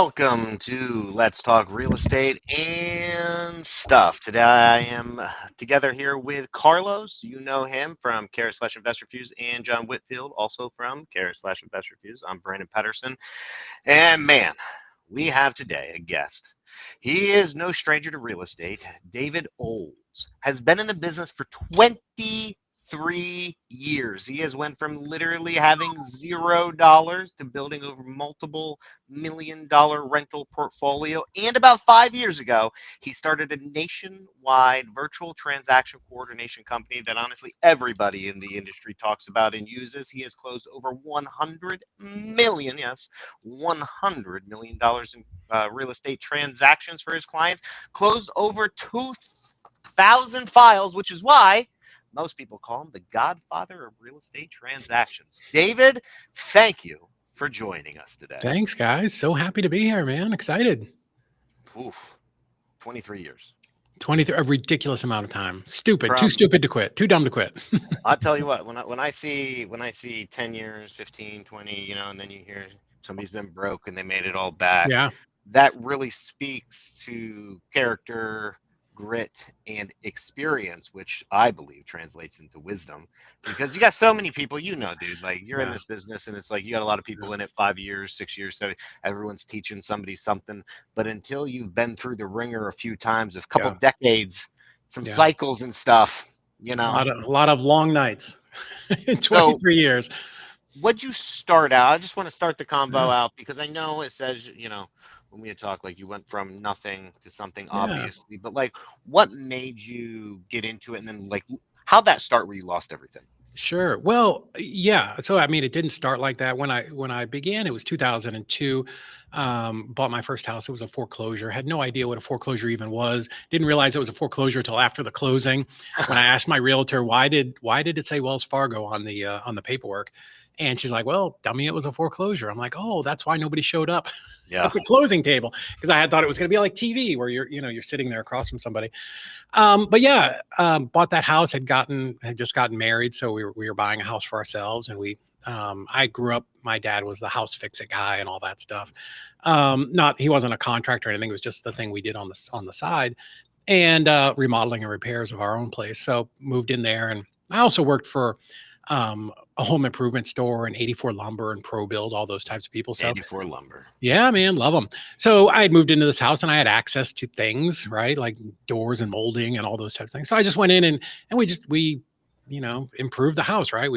Welcome to Let's Talk Real Estate and Stuff. Today I am together here with Carlos. You know him from Care/Invest Reviews, and John Whitfield, also from Care/Invest Reviews. I'm Brandon Pedersen. And man, we have today a guest. He is no stranger to real estate. David Olds has been in the business for 23 years. He has went from literally having $0 to building over multiple $1 million rental portfolio. And about 5 years ago, he started a nationwide virtual transaction coordination company that honestly everybody in the industry talks about and uses. He has closed over 100 million, yes, $100 million in real estate transactions for his clients, closed over 2,000 files, which is why most people call him the godfather of real estate transactions. David, thank you for joining us today. Thanks, guys. So happy to be here, man. Excited. Oof, 23 years. 23, a ridiculous amount of time. Stupid. Too stupid to quit. Too dumb to quit. I'll tell you what, when I see 10 years, 15, 20, and then you hear somebody's been broke and they made it all back. Yeah. That really speaks to character, grit, and experience, which I believe translates into wisdom, because you got so many people, dude, like you're in this business and it's like you got a lot of people in it 5 years, 6 years, so everyone's teaching somebody something, but until you've been through the ringer a few times, a couple decades, some cycles and stuff, a lot of long nights in 23 years. What'd you start out? I just want to start the convo out because I know it says, when we had talked, like you went from nothing to something, obviously, but like what made you get into it, and then like how'd that start where you lost everything? Sure. Well, yeah. So, I mean, it didn't start like that. When I began, it was 2002. Bought my first house. It was a foreclosure. Had no idea what a foreclosure even was. Didn't realize it was a foreclosure until after the closing. When I asked my realtor, why did it say Wells Fargo on the paperwork? And she's like, well, dummy, it was a foreclosure. I'm like, oh, that's why nobody showed up at the closing table, because I had thought it was going to be like TV where you're sitting there across from somebody. But yeah, bought that house, had just gotten married. So we were buying a house for ourselves. And I grew up, my dad was the house fix-it guy and all that stuff. He wasn't a contractor or anything. It was just the thing we did on the side, and remodeling and repairs of our own place. So moved in there. And I also worked for a home improvement store and 84 Lumber and Pro Build, all those types of people. So 84 Lumber. Yeah, man, love them. So I had moved into this house and I had access to things, right? Like doors and molding and all those types of things. So I just went in and we improved the house, right?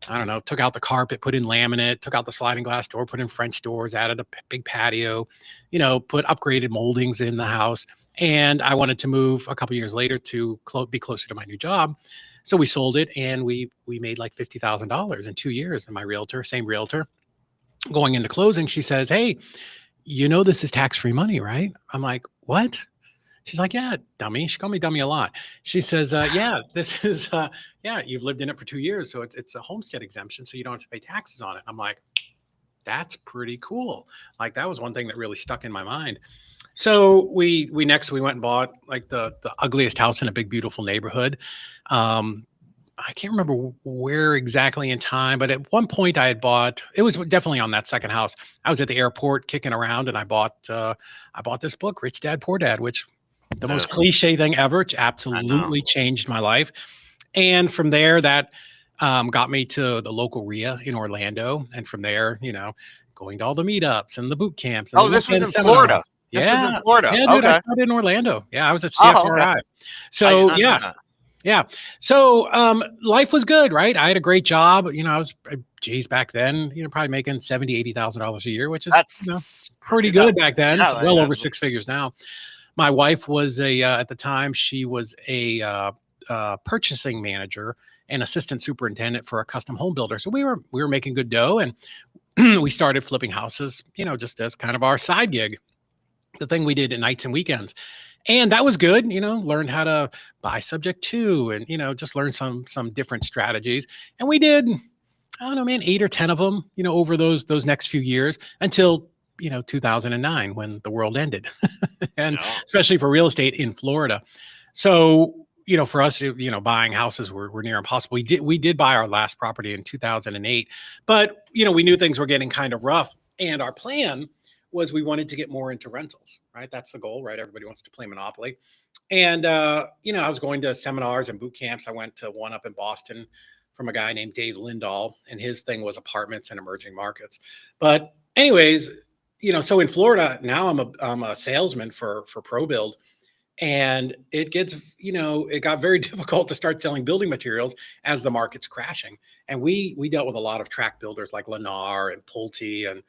Took out the carpet, put in laminate, took out the sliding glass door, put in French doors, added a big patio, put upgraded moldings in the house. And I wanted to move a couple years later to be closer to my new job. So we sold it and we made like $50,000 in 2 years. And my same realtor, going into closing, she says, hey, this is tax-free money, right? I'm like, what? She's like, yeah, dummy. She called me dummy a lot. She says, this is, you've lived in it for 2 years. So it's a homestead exemption. So you don't have to pay taxes on it. I'm like, that's pretty cool. Like that was one thing that really stuck in my mind. So we went and bought like the ugliest house in a big, beautiful neighborhood. I can't remember where exactly in time, but at one point it was definitely on that second house. I was at the airport kicking around and I bought this book, Rich Dad, Poor Dad, which the most cliche thing ever, which absolutely changed my life. And from there, that got me to the local RIA in Orlando. And from there, going to all the meetups and the boot camps. And this was in Florida. This was in Florida. Yeah, dude, I started in Orlando. Yeah, I was at CFRI. So yeah. So life was good, right? I had a great job. I was, back then, probably making $70,000, $80,000 a year, which is pretty good back then. It's well over six figures now. My wife was at the time, she was a purchasing manager and assistant superintendent for a custom home builder. So we were making good dough, and we started flipping houses, just as kind of our side gig, the thing we did at nights and weekends. And that was good, learned how to buy subject to, and, just learn some different strategies. And we did, I don't know, man, 8 or 10 of them, over those next few years until, 2009, when the world ended. And especially for real estate in Florida. So, for us, buying houses were near impossible. We did buy our last property in 2008, but, we knew things were getting kind of rough. And our plan was we wanted to get more into rentals, right? That's the goal, right? Everybody wants to play Monopoly. And, I was going to seminars and boot camps. I went to one up in Boston from a guy named Dave Lindahl, and his thing was apartments and emerging markets. But anyways, so in Florida now I'm a salesman for ProBuild, and it got very difficult to start selling building materials as the market's crashing. And we dealt with a lot of track builders like Lennar and Pulte and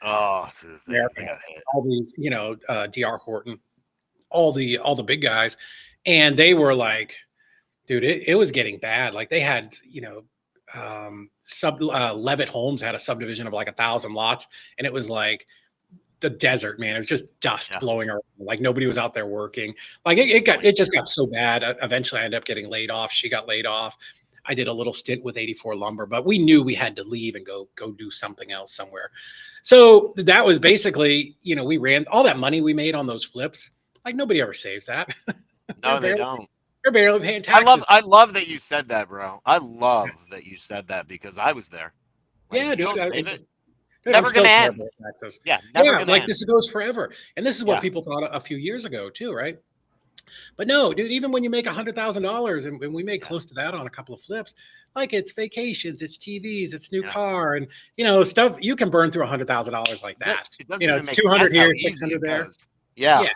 they got hit. all these, DR Horton, all the big guys, and they were like, dude, it was getting bad. Like they had, Levitt Homes had a subdivision of like 1,000 lots, and it was like the desert, man. It was just dust blowing around. Like nobody was out there working. Like it just got so bad. Eventually I ended up getting laid off. She got laid off. I did a little stint with 84 Lumber, but we knew we had to leave and go do something else somewhere. So that was basically, we ran all that money we made on those flips. Like nobody ever saves that. No, they don't. They're barely paying taxes. I love that you said that, bro. I love that you said that because I was there. Like, yeah, dude. Never gonna end. Yeah, never gonna like end. this goes forever. And this is what people thought a few years ago too, right? But no, dude, even when you make $100,000 and we made close to that on a couple of flips, like it's vacations, it's TVs, it's new car, and stuff you can burn through $100,000 like that. It's 200 here, 600 there. Yeah.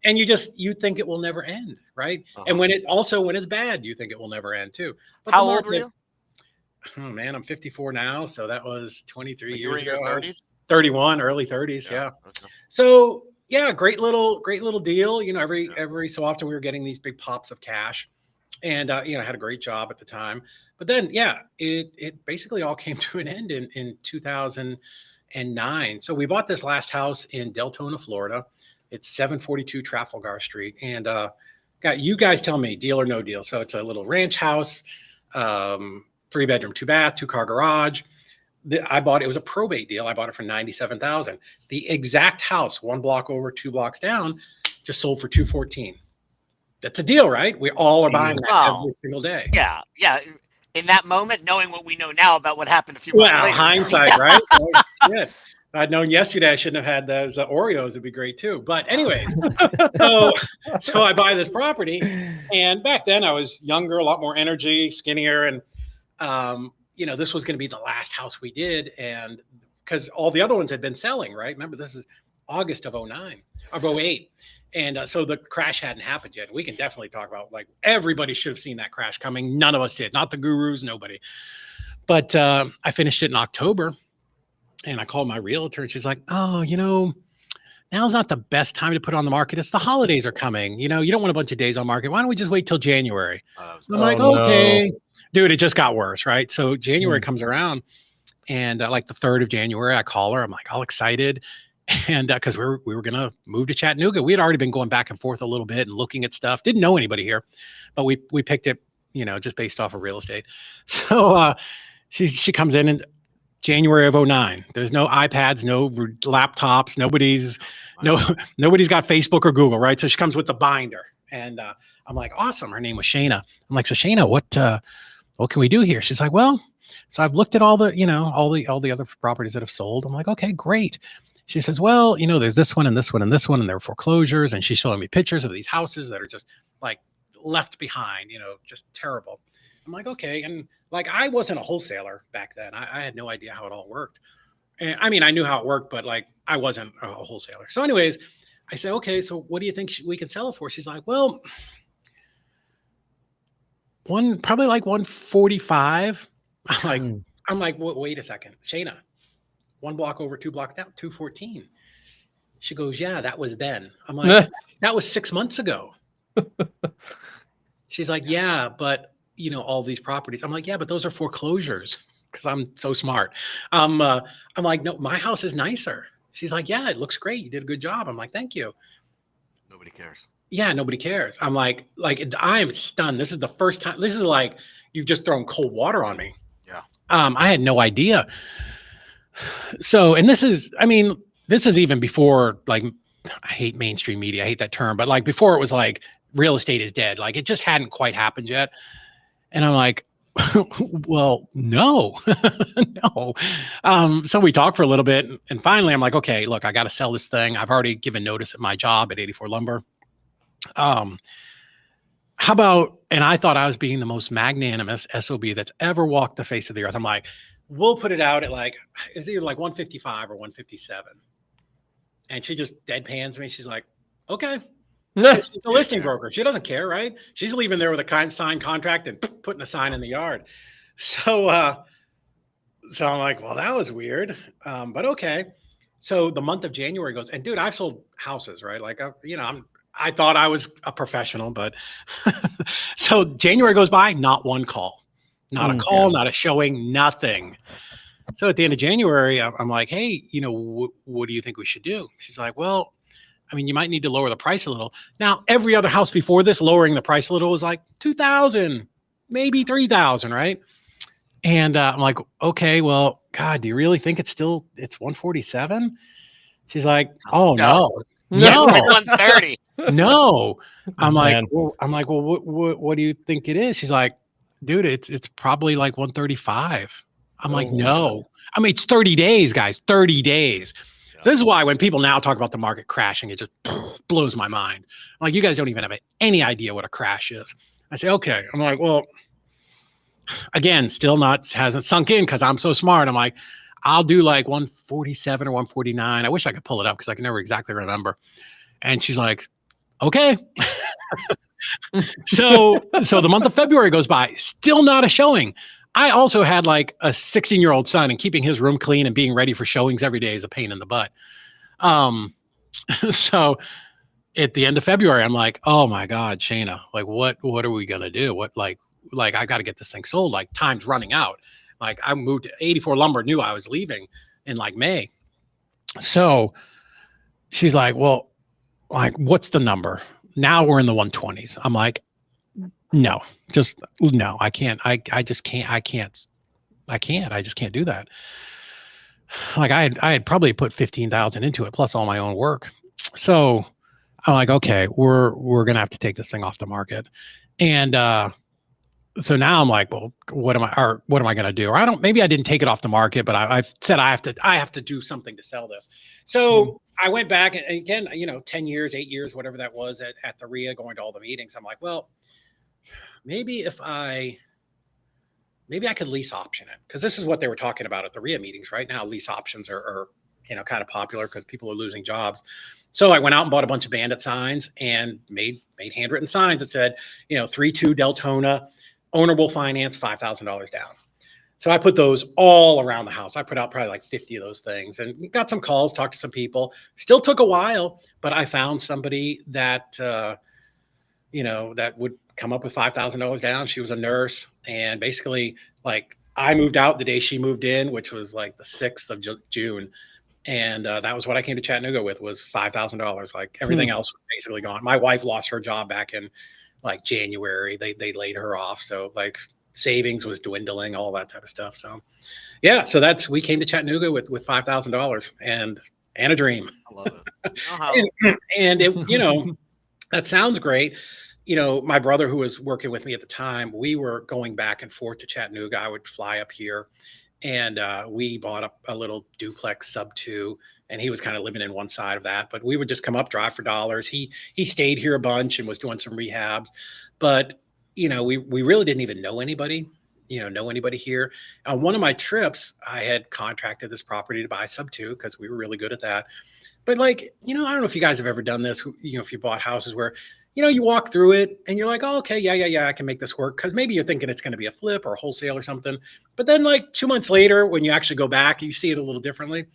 And you think it will never end, right? And when it's bad, you think it will never end too. But how old were you? Oh man, I'm 54 now, so that was 23 years ago. I was 31, early 30s. Yeah. Okay. So yeah, great little deal. Every so often we were getting these big pops of cash, and I had a great job at the time. But then it basically all came to an end in 2009. So we bought this last house in Deltona, Florida. It's 742 Trafalgar Street, and you guys tell me, deal or no deal. So it's a little ranch house. 3-bedroom, 2-bath, 2-car garage. I bought it was a probate deal. I bought it for $97,000. The exact house, 1 block over, 2 blocks down, just sold for $214,000. That's a deal, right? We all are buying that every single day. Yeah. In that moment, knowing what we know now about what happened a few months later. Hindsight, right? Yeah. If I'd known yesterday I shouldn't have had those Oreos. It'd be great too. But anyways, so I buy this property, and back then I was younger, a lot more energy, skinnier, and this was going to be the last house we did, and because all the other ones had been selling, right? Remember, this is August of 08. And so the crash hadn't happened yet. We can definitely talk about, like, everybody should have seen that crash coming. None of us did. Not the gurus, nobody. But I finished it in October, and I called my realtor, and she's like, oh, now's not the best time to put it on the market. It's the holidays are coming. You don't want a bunch of days on market. Why don't we just wait till January? I'm like, okay. No. Dude, it just got worse, right? So January comes around, and like the 3rd of January, I call her. I'm like all excited, and because we were gonna move to Chattanooga. We had already been going back and forth a little bit and looking at stuff. Didn't know anybody here, but we picked it, just based off of real estate. So she comes in January of 09. There's no iPads, no laptops, nobody's got Facebook or Google, right? So she comes with the binder, and I'm like, awesome. Her name was Shayna. I'm like, so Shayna, what can we do here? She's like, well, so I've looked at all the other properties that have sold. I'm like, okay, great. She says, well, there's this one and this one and this one, and they're foreclosures. And she's showing me pictures of these houses that are just like left behind, just terrible. I'm like, okay. And like, I wasn't a wholesaler back then. I had no idea how it all worked. And I mean, I knew how it worked, but like, I wasn't a wholesaler. So anyways, I said, okay, so what do you think we can sell it for? She's like, well, probably like 145. I'm like, wait a second, Shayna, 1 block over, 2 blocks down, 214. She goes, yeah, that was then. I'm like, that was 6 months ago. She's like, yeah, but all these properties. I'm like, yeah, but those are foreclosures, because I'm so smart. I'm like, no, my house is nicer. She's like, yeah, it looks great. You did a good job. I'm like, thank you. Nobody cares. Yeah, nobody cares. I'm like I am stunned. This is the first time. This is like you've just thrown cold water on me. Yeah. I had no idea. So, and this is even before, like, I hate mainstream media. I hate that term, but like before it was like real estate is dead. Like it just hadn't quite happened yet. And I'm like, Well, no, no. So we talked for a little bit, and finally, I'm like, okay, look, I got to sell this thing. I've already given notice at my job at 84 Lumber. Um, how about? And I thought I was being the most magnanimous SOB that's ever walked the face of the earth. I'm like, we'll put it out at like, it's either like 155 or 157. And she just deadpans me. She's like, okay. She's a listing broker. She doesn't care, right? She's leaving there with a signed contract and putting a sign in the yard. So, so I'm like, well, that was weird, but okay. So the month of January goes, and dude, I've sold houses, right? Like, I thought I was a professional, but so January goes by, not one call, not a call, not a showing, nothing. So at the end of January, I'm like, hey, what do you think we should do? She's like, well, I mean, you might need to lower the price a little. Now, every other house before this, lowering the price a little was like 2,000, maybe 3,000, right? And I'm like, okay, well, God, do you really think it's 147? She's like, oh no, It's like 130. no. I'm like, well, what do you think it is? She's like, dude, it's probably like 135. I'm like, no. I mean, it's 30 days, guys, 30 days. So this is why when people now talk about the market crashing, it just blows my mind. Like, you guys don't even have any idea what a crash is. I say, okay. I'm like, well, again, still hasn't sunk in because I'm so smart. I'm like, I'll do like 147 or 149. I wish I could pull it up because I can never exactly remember. And she's like, okay. So the month of February goes by, still not a showing. I also had like a 16-year-old son, and keeping his room clean and being ready for showings every day is a pain in the butt. So at the end of February, I'm like, oh my God, Shayna, like what are we gonna do? What like I got to get this thing sold. Like, time's running out. Like, I moved to 84 Lumber, knew I was leaving in like May. So she's like, well, like, what's the number? Now we're in the 120s. I'm like, no, just no, I can't. I just can't. I just can't do that. Like, I had probably put 15,000 into it plus all my own work. So I'm like, okay, we're gonna have to take this thing off the market. And so now I'm like, well, what am I going to do? Or maybe I didn't take it off the market, but I've said I have to do something to sell this. So I went back, and again, 10 years, 8 years, whatever that was at the RIA, going to all the meetings. I'm like, well, maybe I could lease option it, because this is what they were talking about at the RIA meetings. Right now, lease options are kind of popular because people are losing jobs. So I went out and bought a bunch of bandit signs and made handwritten signs that said, 3-2 Deltona, owner will finance $5,000 down. So I put those all around the house. I put out probably like 50 of those things, and got some calls, talked to some people. Still took a while, but I found somebody that, that would come up with $5,000 down. She was a nurse, and basically, like, I moved out the day she moved in, which was like the 6th of June. And that was what I came to Chattanooga with, was $5,000. Like, everything else was basically gone. My wife lost her job back in like January. They laid her off. So like, savings was dwindling, all that type of stuff. So yeah, so we came to Chattanooga with $5,000 and a dream. I love it. And it, that sounds great. My brother, who was working with me at the time, we were going back and forth to Chattanooga. I would fly up here, and we bought a little duplex sub 2, and he was kind of living in one side of that. But we would just come up, drive for dollars. He stayed here a bunch and was doing some rehabs. But, we really didn't even know anybody, here. On one of my trips, I had contracted this property to buy sub 2 because we were really good at that. But like, I don't know if you guys have ever done this, if you bought houses where, you walk through it and you're like, oh, okay, yeah, I can make this work. Because maybe you're thinking it's going to be a flip or a wholesale or something. But then like 2 months later, when you actually go back, you see it a little differently.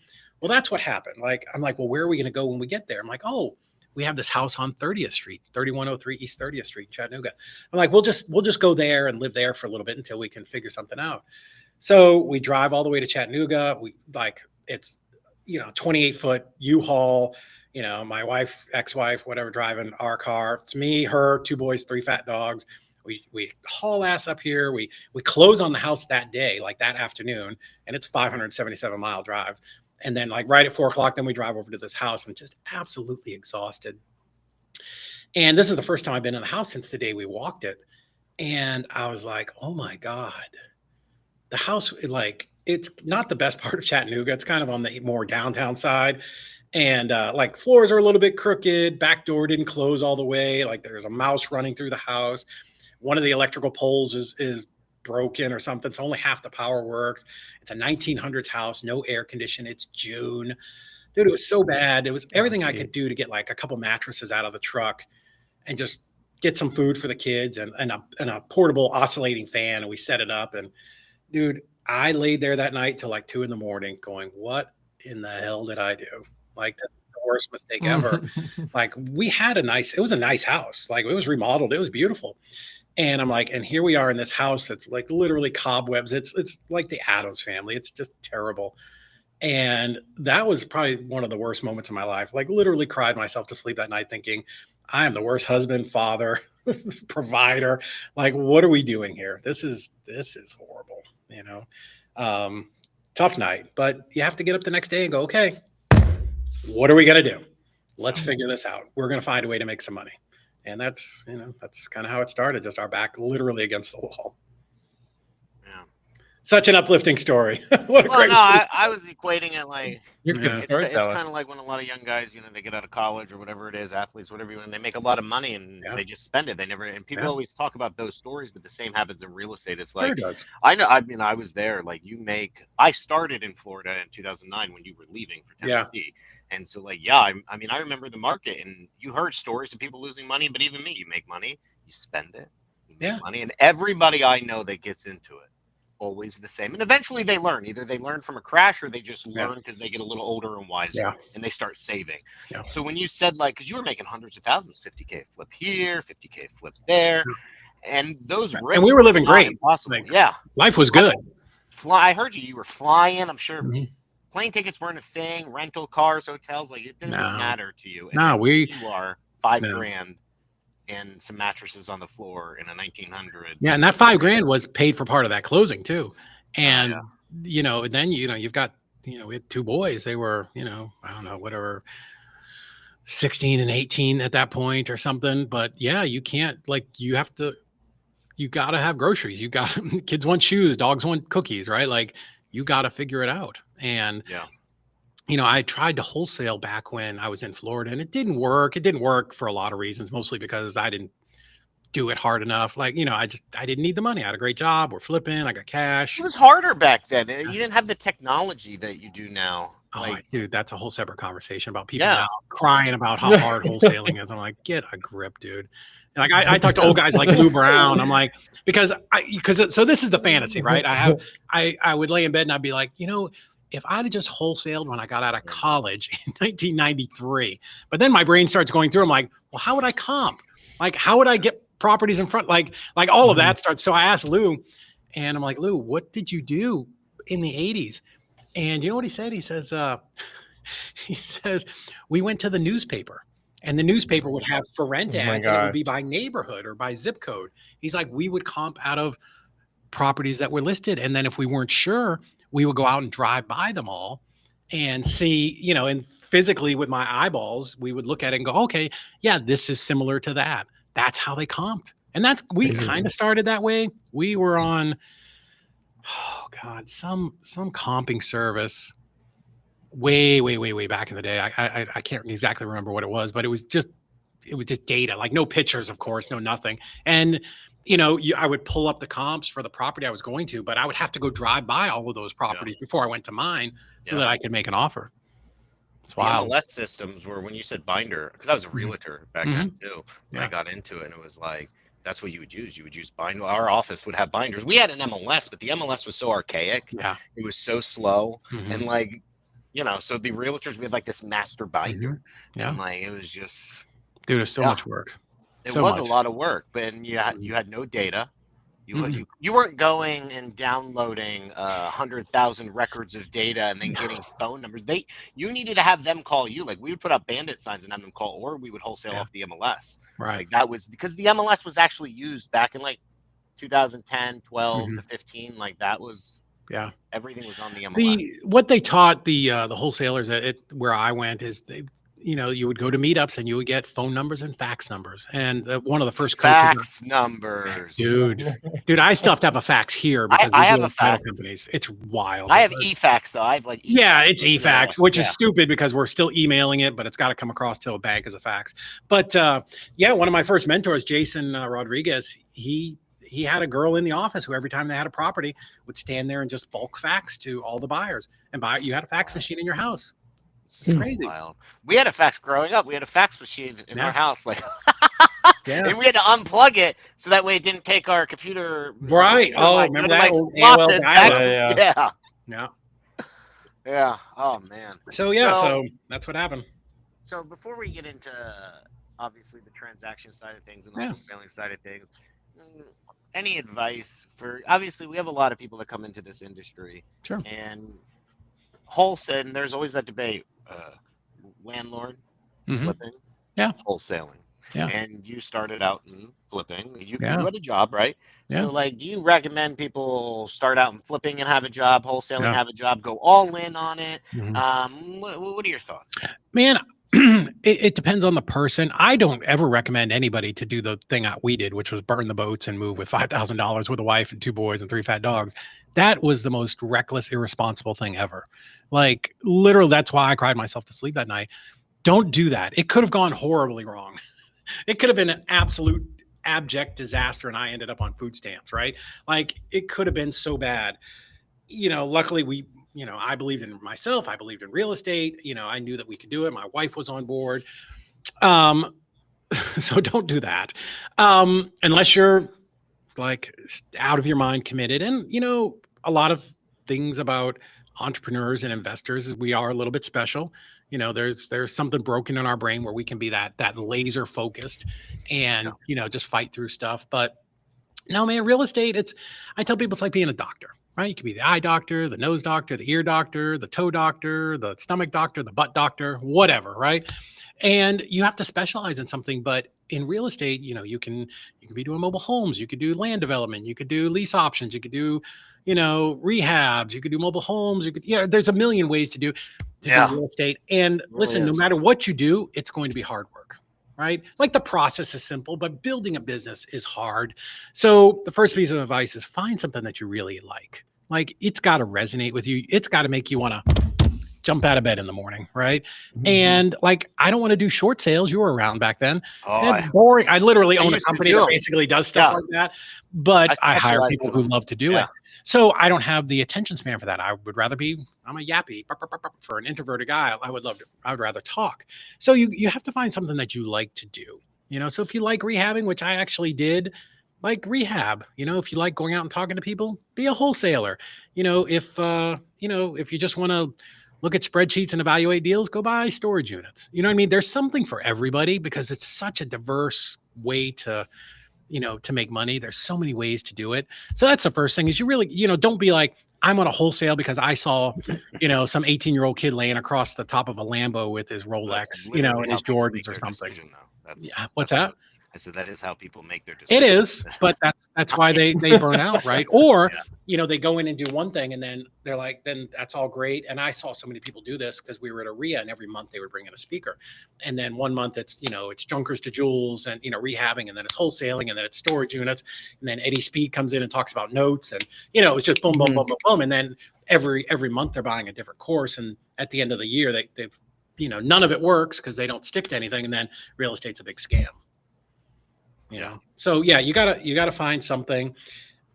Well, that's what happened. Like, I'm like, well, where are we going to go when we get there? I'm like, oh, we have this house on 30th Street, 3103 East 30th Street, Chattanooga. I'm like, we'll just go there and live there for a little bit until we can figure something out. So we drive all the way to Chattanooga. It's 28-foot U-Haul, my wife, ex-wife, whatever, driving our car. It's me, her, 2 boys, 3 fat dogs. We haul ass up here. We close on the house that day, like that afternoon, and it's 577-mile drive. And then like right at 4:00, then we drive over to this house, and just absolutely exhausted. And this is the first time I've been in the house since the day we walked it. And I was like, oh my God, the house, like, it's not the best part of Chattanooga. It's kind of on the more downtown side. And like floors are a little bit crooked, back door didn't close all the way. Like there's a mouse running through the house. One of the electrical poles is broken or something. So only half the power works. It's a 1900s house, no air condition. It's June. Dude, it was so bad. It was Oh, everything I gee. could do to get like a couple mattresses out of the truck and just get some food for the kids and a portable oscillating fan. And we set it up. And dude, I laid there that night till like 2 a.m. going, what in the hell did I do? Like, this is the worst mistake ever. Like, we had it was a nice house. Like, it was remodeled. It was beautiful. And I'm like, and here we are in this house that's like literally cobwebs. It's like the Addams family. It's just terrible. And that was probably one of the worst moments of my life. Like literally cried myself to sleep that night thinking, I am the worst husband, father, provider. Like, what are we doing here? This is horrible, you know. Tough night, but you have to get up the next day and go, okay, what are we gonna do? Let's figure this out. We're gonna find a way to make some money. And that's, that's kind of how it started, just our back literally against the wall. Yeah. Such an uplifting story. What a Well, great no, I was equating it like You're a good Yeah. it's storyteller. kind of like when a lot of young guys, they get out of college or whatever it is, athletes, whatever you want, they make a lot of money and Yeah. they just spend it. They never, and people Yeah. always talk about those stories, but the same happens in real estate. It's Sure like, does. I know, I mean, I was there, like I started in Florida in 2009 when you were leaving for Yeah. Tennessee. And so like, yeah, I mean, I remember the market and you heard stories of people losing money, but even me, you make money, you spend it, you make Yeah. money. And everybody I know that gets into it, always the same. And eventually they learn. Either they learn from a crash or they just Yeah. learn because they get a little older and wiser Yeah. and they start saving. Yeah. So when you said like, because you were making hundreds of thousands, 50K flip here, 50K flip there, and those And rips we were living not great. impossible. Like, Yeah. life was good. I heard you were flying. I'm sure Mhm. plane tickets weren't a thing, rental cars, hotels, like it didn't No. matter to you. And No, then we you are 5 no. grand and some mattresses on the floor in a 1900s. Yeah, and that 5 grand was paid for part of that closing too. And yeah. then you've got, we had two boys. They were, I don't know, whatever, 16 and 18 at that point or something. But yeah, you can't, like, you got to have groceries. You got kids want shoes, dogs want cookies, right? Like, you got to figure it out. And Yeah. I tried to wholesale back when I was in Florida and it didn't work. It didn't work for a lot of reasons, mostly because I didn't do it hard enough. Like, I didn't need the money. I had a great job. We're flipping. I got cash. It was harder back then. You didn't have the technology that you do now. Oh, Like, dude, that's a whole separate conversation about people yeah. now crying about how hard wholesaling is. I'm like, get a grip, dude. Like, I talk to old guys like Lou Brown. I'm like, so this is the fantasy, right? I would lay in bed and I'd be like, if I'd have just wholesaled when I got out of college in 1993, but then my brain starts going through. I'm like, well, how would I comp? Like, how would I get properties in front? Like all of that starts. So I asked Lou, and I'm like, Lou, what did you do in the 80s? And you know what he said? He says, we went to the newspaper, and the newspaper would have for rent ads, and it would be by neighborhood or by zip code. He's like, we would comp out of properties that were listed, and then if we weren't sure, we would go out and drive by them all and see, and physically with my eyeballs, we would look at it and go, okay, yeah, this is similar to that. That's how they comped. And we kind of started that way. We were on, oh God, some comping service way back in the day. I can't exactly remember what it was, but it was just data, like no pictures, of course, no nothing. And I would pull up the comps for the property I was going to, but I would have to go drive by all of those properties before I went to mine so that I could make an offer. It's wild. MLS systems were when you said binder, because I was a realtor back then too. When I got into it, and it was like, that's what you would use. You would use binder. Our office would have binders. We had an MLS, but the MLS was so archaic. Yeah. It was so slow. And like, so the realtors, we had like this master binder. Yeah. And like, it was just, dude, it's so much work. It was a lot of work, but you had no data. You weren't going and downloading 100,000 records of data and then getting phone numbers. You needed to have them call you. Like, we would put up bandit signs and have them call, or we would wholesale off the MLS. Right. Like, that was because the MLS was actually used back in like 2010, 12 to 15. Like, that was everything was on the MLS. What they taught the wholesalers at where I went is you would go to meetups and you would get phone numbers and fax numbers. And one of the first coaches, Fax numbers. dude, I still have to have a fax here because we I have deal a with title fax. companies. It's wild. I have e-fax though. I have like yeah, e-fax. it's e-fax, which is stupid because we're still emailing it, but it's got to come across to a bank as a fax. But yeah, one of my first mentors, Jason Rodriguez, he had a girl in the office who every time they had a property would stand there and just bulk fax to all the buyers. And you had a fax machine in your house. So crazy. Wild. We had a fax growing up. We had a fax machine in our house, like, and we had to unplug it so that way it didn't take our computer. Right. Oh, remember that old AOL dial-up? Yeah. Oh man. So so that's what happened. So before we get into obviously the transaction side of things and the wholesaling side of things, any advice for? Obviously, we have a lot of people that come into this industry. Sure. And wholesale, and there's always that debate. Landlord, flipping, wholesaling. Yeah. And you started out in flipping. You had a job, right? Yeah. So, like, do you recommend people start out in flipping and have a job, wholesaling, have a job, go all in on it? What are your thoughts? Man, it depends on the person. I don't ever recommend anybody to do the thing that we did, which was burn the boats and move with $5,000 with a wife and 2 boys and 3 fat dogs. That was the most reckless, irresponsible thing ever. Like, literally, that's why I cried myself to sleep that night. Don't do that. It could have gone horribly wrong. It could have been an absolute abject disaster and I ended up on food stamps, right? Like, it could have been so bad. Luckily I believed in myself. I believed in real estate. I knew that we could do it. My wife was on board. So don't do that. Unless you're like out of your mind committed. And, a lot of things about entrepreneurs and investors is we are a little bit special. There's something broken in our brain where we can be that laser focused and, just fight through stuff. But no, man, real estate, I tell people it's like being a doctor, right? You could be the eye doctor, the nose doctor, the ear doctor, the toe doctor, the stomach doctor, the butt doctor, whatever, right? And you have to specialize in something. But in real estate, you can be doing mobile homes, you could do land development, you could do lease options, you could do, rehabs, you could do mobile homes, there's a million ways to do real estate. And listen, no matter what you do, it's going to be hard work. Right? Like the process is simple, but building a business is hard. So the first piece of advice is find something that you really like. Like it's got to resonate with you. It's got to make you want to jump out of bed in the morning. Right. Mm-hmm. And like, I don't want to do short sales. You were around back then. Boring. I literally own a company that basically does stuff like that, but I hire people who love to do it. So I don't have the attention span for that. I'm a yappy for an introverted guy. I would rather talk. So you have to find something that you like to do, so if you like rehabbing, which I actually did, like rehab, if you like going out and talking to people, be a wholesaler. If you just want to look at spreadsheets and evaluate deals, go buy storage units. You know what I mean? There's something for everybody because it's such a diverse way to make money. There's so many ways to do it. So that's the first thing is you really, don't be like, I'm on a wholesale because I saw, some 18-year-old kid laying across the top of a Lambo with his Rolex, and his Jordans or something. What's that? I said that is how people make their decisions. It is, but that's why they burn out, right? Or they go in and do one thing and then they're like, then that's all great. And I saw so many people do this because we were at EZREI and every month they would bring in a speaker. And then one month it's it's junkers to jewels and rehabbing, and then it's wholesaling, and then it's storage units, and then Eddie Speed comes in and talks about notes, and it's just boom, boom, boom, boom, boom. And then every month they're buying a different course, and at the end of the year they've none of it works because they don't stick to anything, and then real estate's a big scam. So you gotta find something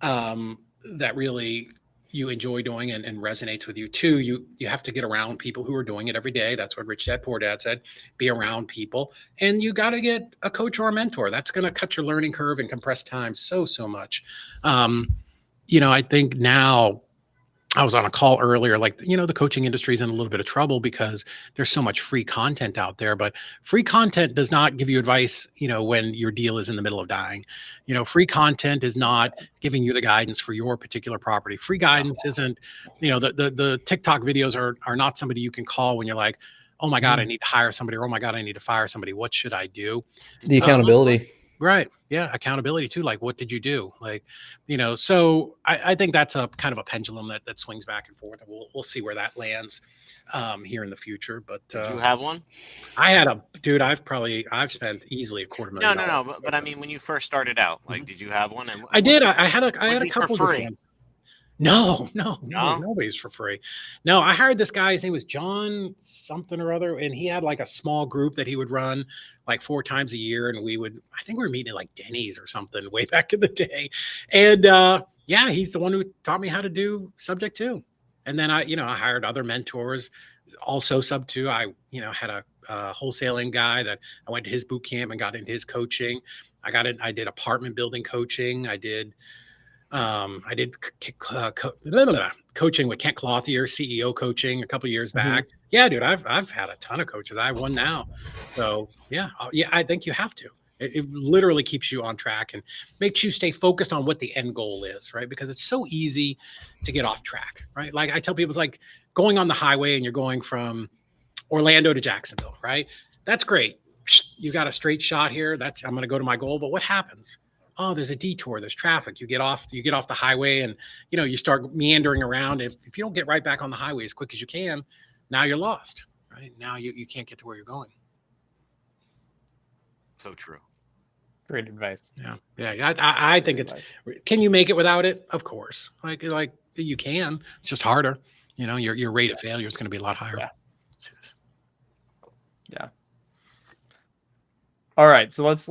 that really you enjoy doing and resonates with you too. You have to get around people who are doing it every day. That's what Rich Dad Poor Dad said. Be around people, and you got to get a coach or a mentor. That's going to cut your learning curve and compress time so much. I think now. I was on a call earlier, like, the coaching industry is in a little bit of trouble because there's so much free content out there, but free content does not give you advice, when your deal is in the middle of dying. Free content is not giving you the guidance for your particular property. Free guidance isn't, the TikTok videos are not somebody you can call when you're like, oh my God, I need to hire somebody, or oh my God, I need to fire somebody. What should I do? The accountability. Right. Yeah. Accountability too. Like, what did you do? Like, so I think that's a kind of a pendulum that swings back and forth. And we'll see where that lands here in the future. But Did you have one? I had dude, I've spent easily No, no, $250,000. no. But I mean, when you first started out, like, did you have one? I And did. I was had a he for couple different free? ones. No, no, no, No. nobody's for free. No, I hired this guy. His name was John something or other, and he had like a small group that he would run like 4 times a year, and I think we were meeting at like Denny's or something way back in the day. And yeah, he's the one who taught me how to do Subject 2. And then I hired other mentors, also Sub 2. I had a wholesaling guy that I went to his boot camp and got into his coaching. I did apartment building coaching. I did coaching with Kent Clothier, CEO coaching a couple years back. Yeah, dude, I've had a ton of coaches. I have one now. So yeah, I think you have to. It literally keeps you on track and makes you stay focused on what the end goal is, right? Because it's so easy to get off track, right? Like I tell people, it's like going on the highway and you're going from Orlando to Jacksonville, right? That's great. You got a straight shot here. I'm going to go to my goal. But what happens? Oh, there's a detour. There's traffic. You get off the highway and, you start meandering around. If you don't get right back on the highway as quick as you can, now you're lost, right? Now you can't get to where you're going. So true. Great advice. Yeah. I think can you make it without it? Of course. Like you can. It's just harder. Your rate of failure is going to be a lot higher. Yeah. All right, so let's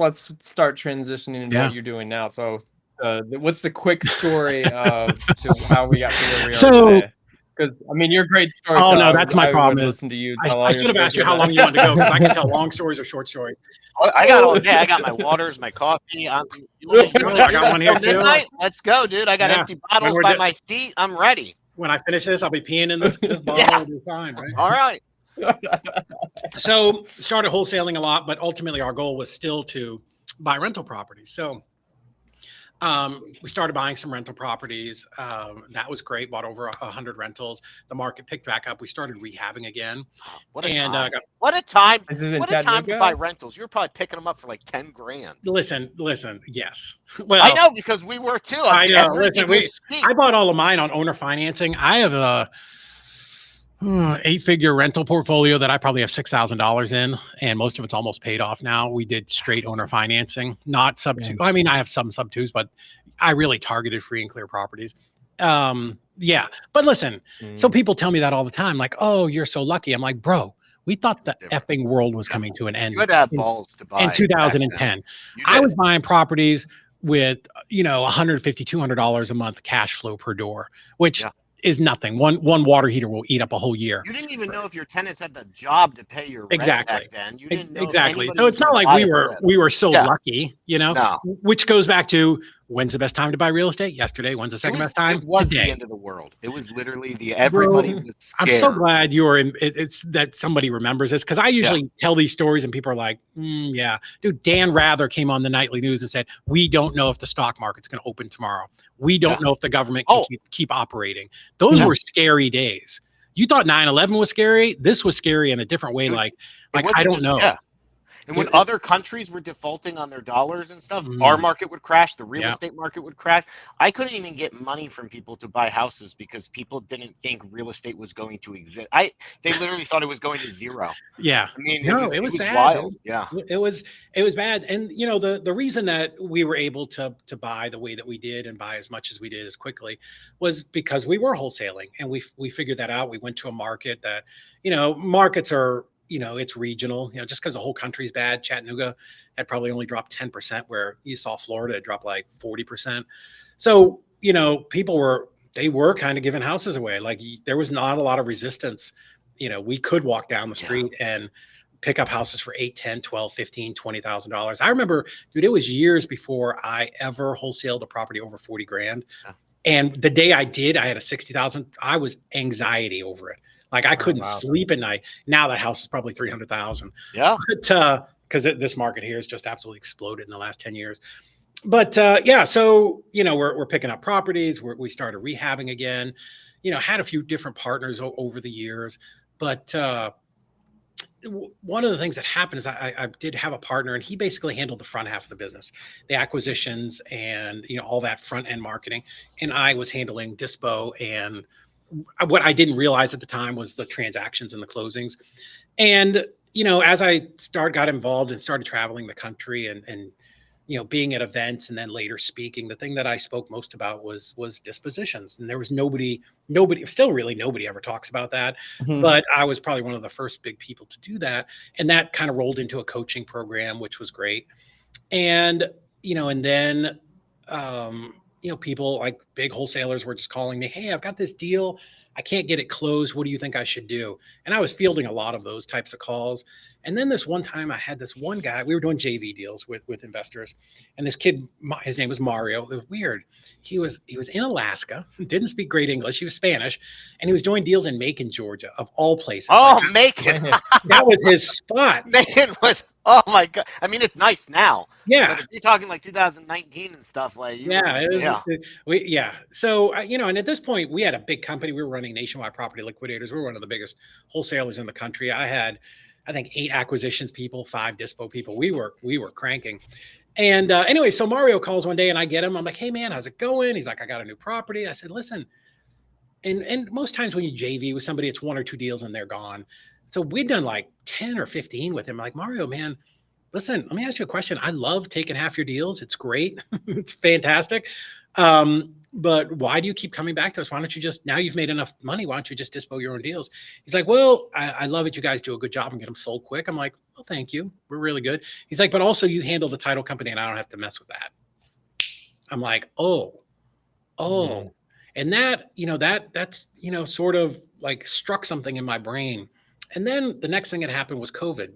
start transitioning into what you're doing now. So, what's the quick story of to how we got to where we are today? Because I mean, you're a great story. Oh no, that's my problem. Listen to you. I should have asked you how long you wanted to go because I can tell long stories or short stories. I got all day. I got my waters, my coffee. I got one here too. Midnight? Let's go, dude. I got empty bottles by my seat. I'm ready. When I finish this, I'll be peeing in this bottle. Yeah. It'll be fine, right? All right. So started wholesaling a lot, but ultimately our goal was still to buy rental properties. So we started buying some rental properties. That was great. Bought over 100 rentals. The market picked back up. We started rehabbing again. What a time! What a time to buy rentals. You're probably picking them up for like 10 grand. Listen. Yes. Well, I know because we were too. I know. Listen, I bought all of mine on owner financing. I have a 8-figure rental portfolio that I probably have $6,000 in, and most of it's almost paid off now. We did straight owner financing, not sub 2. I mean, I have some sub 2s, but I really targeted free and clear properties. Yeah, but listen, so people tell me that all the time, like, "Oh, you're so lucky." I'm like, bro, we thought the effing world was coming to an end. You had to have balls to buy in 2010. I was buying properties with $150, $200 a month cash flow per door, which is nothing. One water heater will eat up a whole year. You didn't even know if your tenants had the job to pay your rent back then. You didn't know exactly. So it's not like we were so lucky, No. Which goes back to when's the best time to buy real estate? Yesterday. When's the second best time? It was today. The end of the world. It was literally everybody was scared. I'm so glad it's that somebody remembers this because I usually tell these stories and people are like, yeah, dude. Dan Rather came on the nightly news and said, "We don't know if the stock market's going to open tomorrow. We don't know if the government can keep operating." Those were scary days. You thought 9/11 was scary. This was scary in a different way. Like I don't know. Yeah. And when other countries were defaulting on their dollars and stuff, our market would crash. The real estate market would crash. I couldn't even get money from people to buy houses because people didn't think real estate was going to exist. They literally thought it was going to zero. Yeah. I mean, it was bad, wild. Dude. Yeah. It was bad. And the reason that we were able to buy the way that we did and buy as much as we did as quickly was because we were wholesaling and we figured that out. We went to a market that, markets are, it's regional, just because the whole country's bad. Chattanooga had probably only dropped 10%, where you saw Florida drop like 40%. So, people were kind of giving houses away. Like there was not a lot of resistance. We could walk down the street and pick up houses for $8, $10, $12, $15, $20,000. I remember, dude, it was years before I ever wholesaled a property over 40 grand. Yeah. And the day I did, I had a 60,000. I was anxiety over it. Like I couldn't sleep at night. Now that house is probably 300,000. Yeah. But because this market here has just absolutely exploded in the last 10 years. But so we're picking up properties. We started rehabbing again. Had a few different partners over the years, but one of the things that happened is I did have a partner, and he basically handled the front half of the business, the acquisitions and all that front end marketing, and I was handling dispo. And what I didn't realize at the time was the transactions and the closings. And as I got involved and started traveling the country and being at events and then later speaking, the thing that I spoke most about was dispositions. And there was nobody, still really nobody ever talks about that. Mhm. But I was probably one of the first big people to do that. And that kind of rolled into a coaching program, which was great. And, and then, people like big wholesalers were just calling me, "Hey, I've got this deal. I can't get it closed. What do you think I should do?" And I was fielding a lot of those types of calls. And then this one time I had this one guy, we were doing JV deals with investors. And this kid, his name was Mario. It was weird. He was in Alaska, didn't speak great English. He was Spanish, and he was doing deals in Macon, Georgia, of all places. Oh, Macon. That was his spot. Macon was, oh my God. I mean, it's nice now. Yeah. But if you're talking like 2019 and stuff, like, So, and at this point, we had a big company. We were running Nationwide Property Liquidators. We were one of the biggest wholesalers in the country. I had, I think, 8 acquisitions people, 5 dispo people. We were cranking. And anyway, so Mario calls one day and I get him. I'm like, "Hey man, how's it going?" He's like, "I got a new property." I said, "Listen," and most times when you JV with somebody, it's 1 or 2 deals and they're gone. So we'd done like 10 or 15 with him. I'm like, "Mario, man, listen, let me ask you a question. I love taking half your deals. It's great. It's fantastic. But why do you keep coming back to us? Why don't you just, now you've made enough money, why don't you just dispo your own deals?" He's like, "Well, I love it. You guys do a good job and get them sold quick." I'm like, "Well, thank you. We're really good." He's like, "But also you handle the title company and I don't have to mess with that." I'm like, oh. And that, that's, sort of like struck something in my brain. And then the next thing that happened was COVID.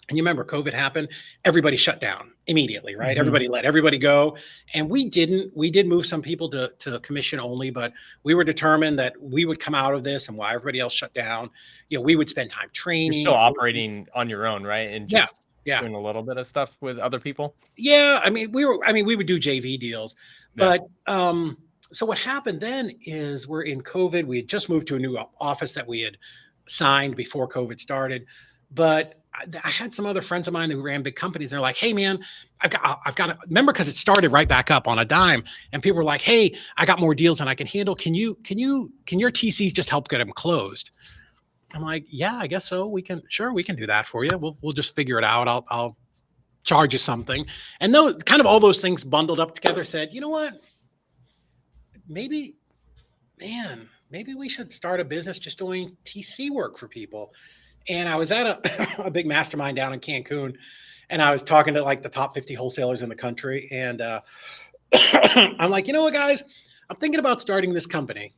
And you remember COVID happened, everybody shut down immediately, right? Mm-hmm. Everybody let everybody go. And we did move some people to commission only, but we were determined that we would come out of this, and while everybody else shut down, we would spend time training. You're still operating on your own, right? And just doing a little bit of stuff with other people. Yeah. I mean, we would do JV deals, but, so what happened then is we're in COVID. We had just moved to a new office that we had signed before COVID started, but I had some other friends of mine who ran big companies. They're like, "Hey man, I've got to remember," because it started right back up on a dime, and people were like, "Hey, I got more deals than I can handle. Can your TCs just help get them closed?" I'm like, "Yeah, I guess so. We can do that for you. We'll just figure it out. I'll charge you something." And those kind of all those things bundled up together said, "You know what? Maybe we should start a business just doing TC work for people." And I was at a big mastermind down in Cancun, and I was talking to like the top 50 wholesalers in the country. And I'm like, "You know what, guys, I'm thinking about starting this company."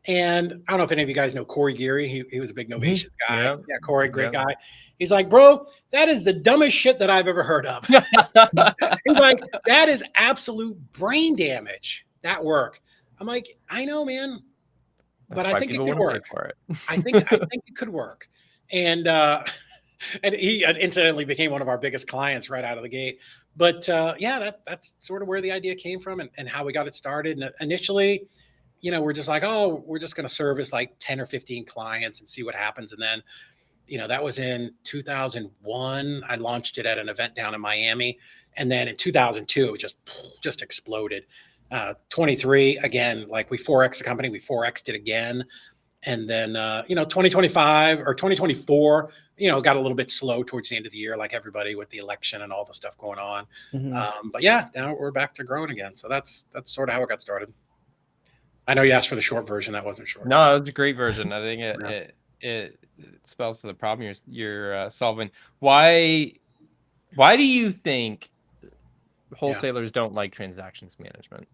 And I don't know if any of you guys know Corey Geary. He was a big Novations guy. Yeah, Corey, great guy. He's like, "Bro, that is the dumbest shit that I've ever heard of." He's like, "That is absolute brain damage, that work." I'm like, "I know, man, but I think it could work. I think it could work." And he incidentally became one of our biggest clients right out of the gate. But that's sort of where the idea came from and how we got it started. And initially, we're just like, "Oh, we're just going to service like 10 or 15 clients and see what happens." And then, that was in 2001. I launched it at an event down in Miami. And then in 2002, it just exploded. 23, again, like we 4X the company, we 4X'd it again. And then, 2025 or 2024, got a little bit slow towards the end of the year, like everybody with the election and all the stuff going on. Mm-hmm. But yeah, now we're back to growing again. So that's sort of how it got started. I know you asked for the short version. That wasn't short. No, it was a great version. I think it spells the problem you're solving. Why do you think wholesalers don't like transactions management?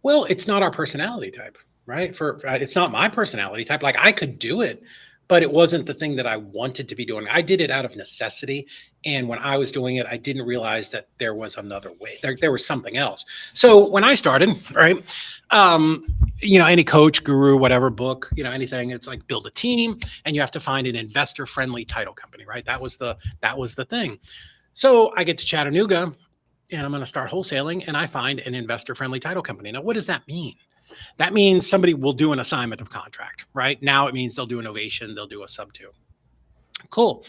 Well, it's not our personality type. Right. It's not my personality type. Like I could do it, but it wasn't the thing that I wanted to be doing. I did it out of necessity. And when I was doing it, I didn't realize that there was another way. There was something else. So when I started, right, any coach, guru, whatever book, anything, it's like build a team and you have to find an investor friendly title company. Right. That was the thing. So I get to Chattanooga and I'm going to start wholesaling and I find an investor friendly title company. Now, what does that mean? That means somebody will do an assignment of contract, right? Now it means they'll do an ovation, they'll do a sub 2. Cool.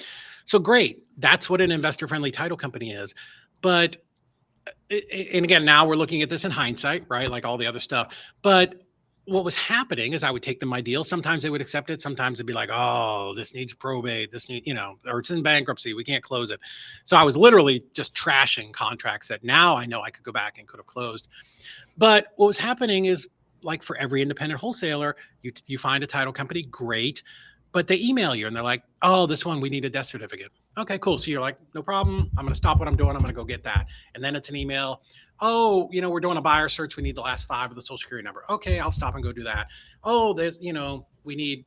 So great. That's what an investor-friendly title company is. But and again, now we're looking at this in hindsight, right? Like all the other stuff. But what was happening is I would take them my deal. Sometimes they would accept it. Sometimes they'd be like, oh, this needs probate. This need, or it's in bankruptcy. We can't close it. So I was literally just trashing contracts that now I know I could go back and could have closed. But what was happening is, like for every independent wholesaler, you find a title company, great. But they email you and they're like, oh, this one, we need a death certificate. Okay, cool. So you're like, no problem. I'm going to stop what I'm doing. I'm going to go get that. And then it's an email. Oh, we're doing a buyer search. We need the last 5 of the social security number. Okay, I'll stop and go do that. Oh, there's, we need,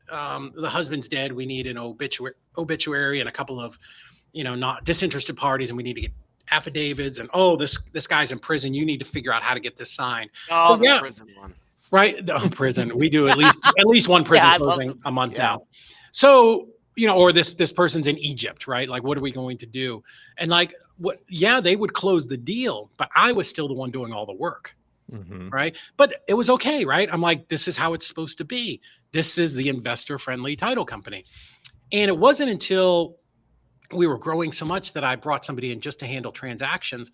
the husband's dead. We need an obituary and a couple of, not disinterested parties. And we need to get affidavits. And, oh, this guy's in prison. You need to figure out how to get this signed. Oh, the prison one. Right. The prison. We do at least one prison closing a month now. So, or this person's in Egypt, right? Like, what are we going to do? And like, they would close the deal, but I was still the one doing all the work. Mm-hmm. Right. But it was okay. Right. I'm like, this is how it's supposed to be. This is the investor friendly title company. And it wasn't until we were growing so much that I brought somebody in just to handle transactions.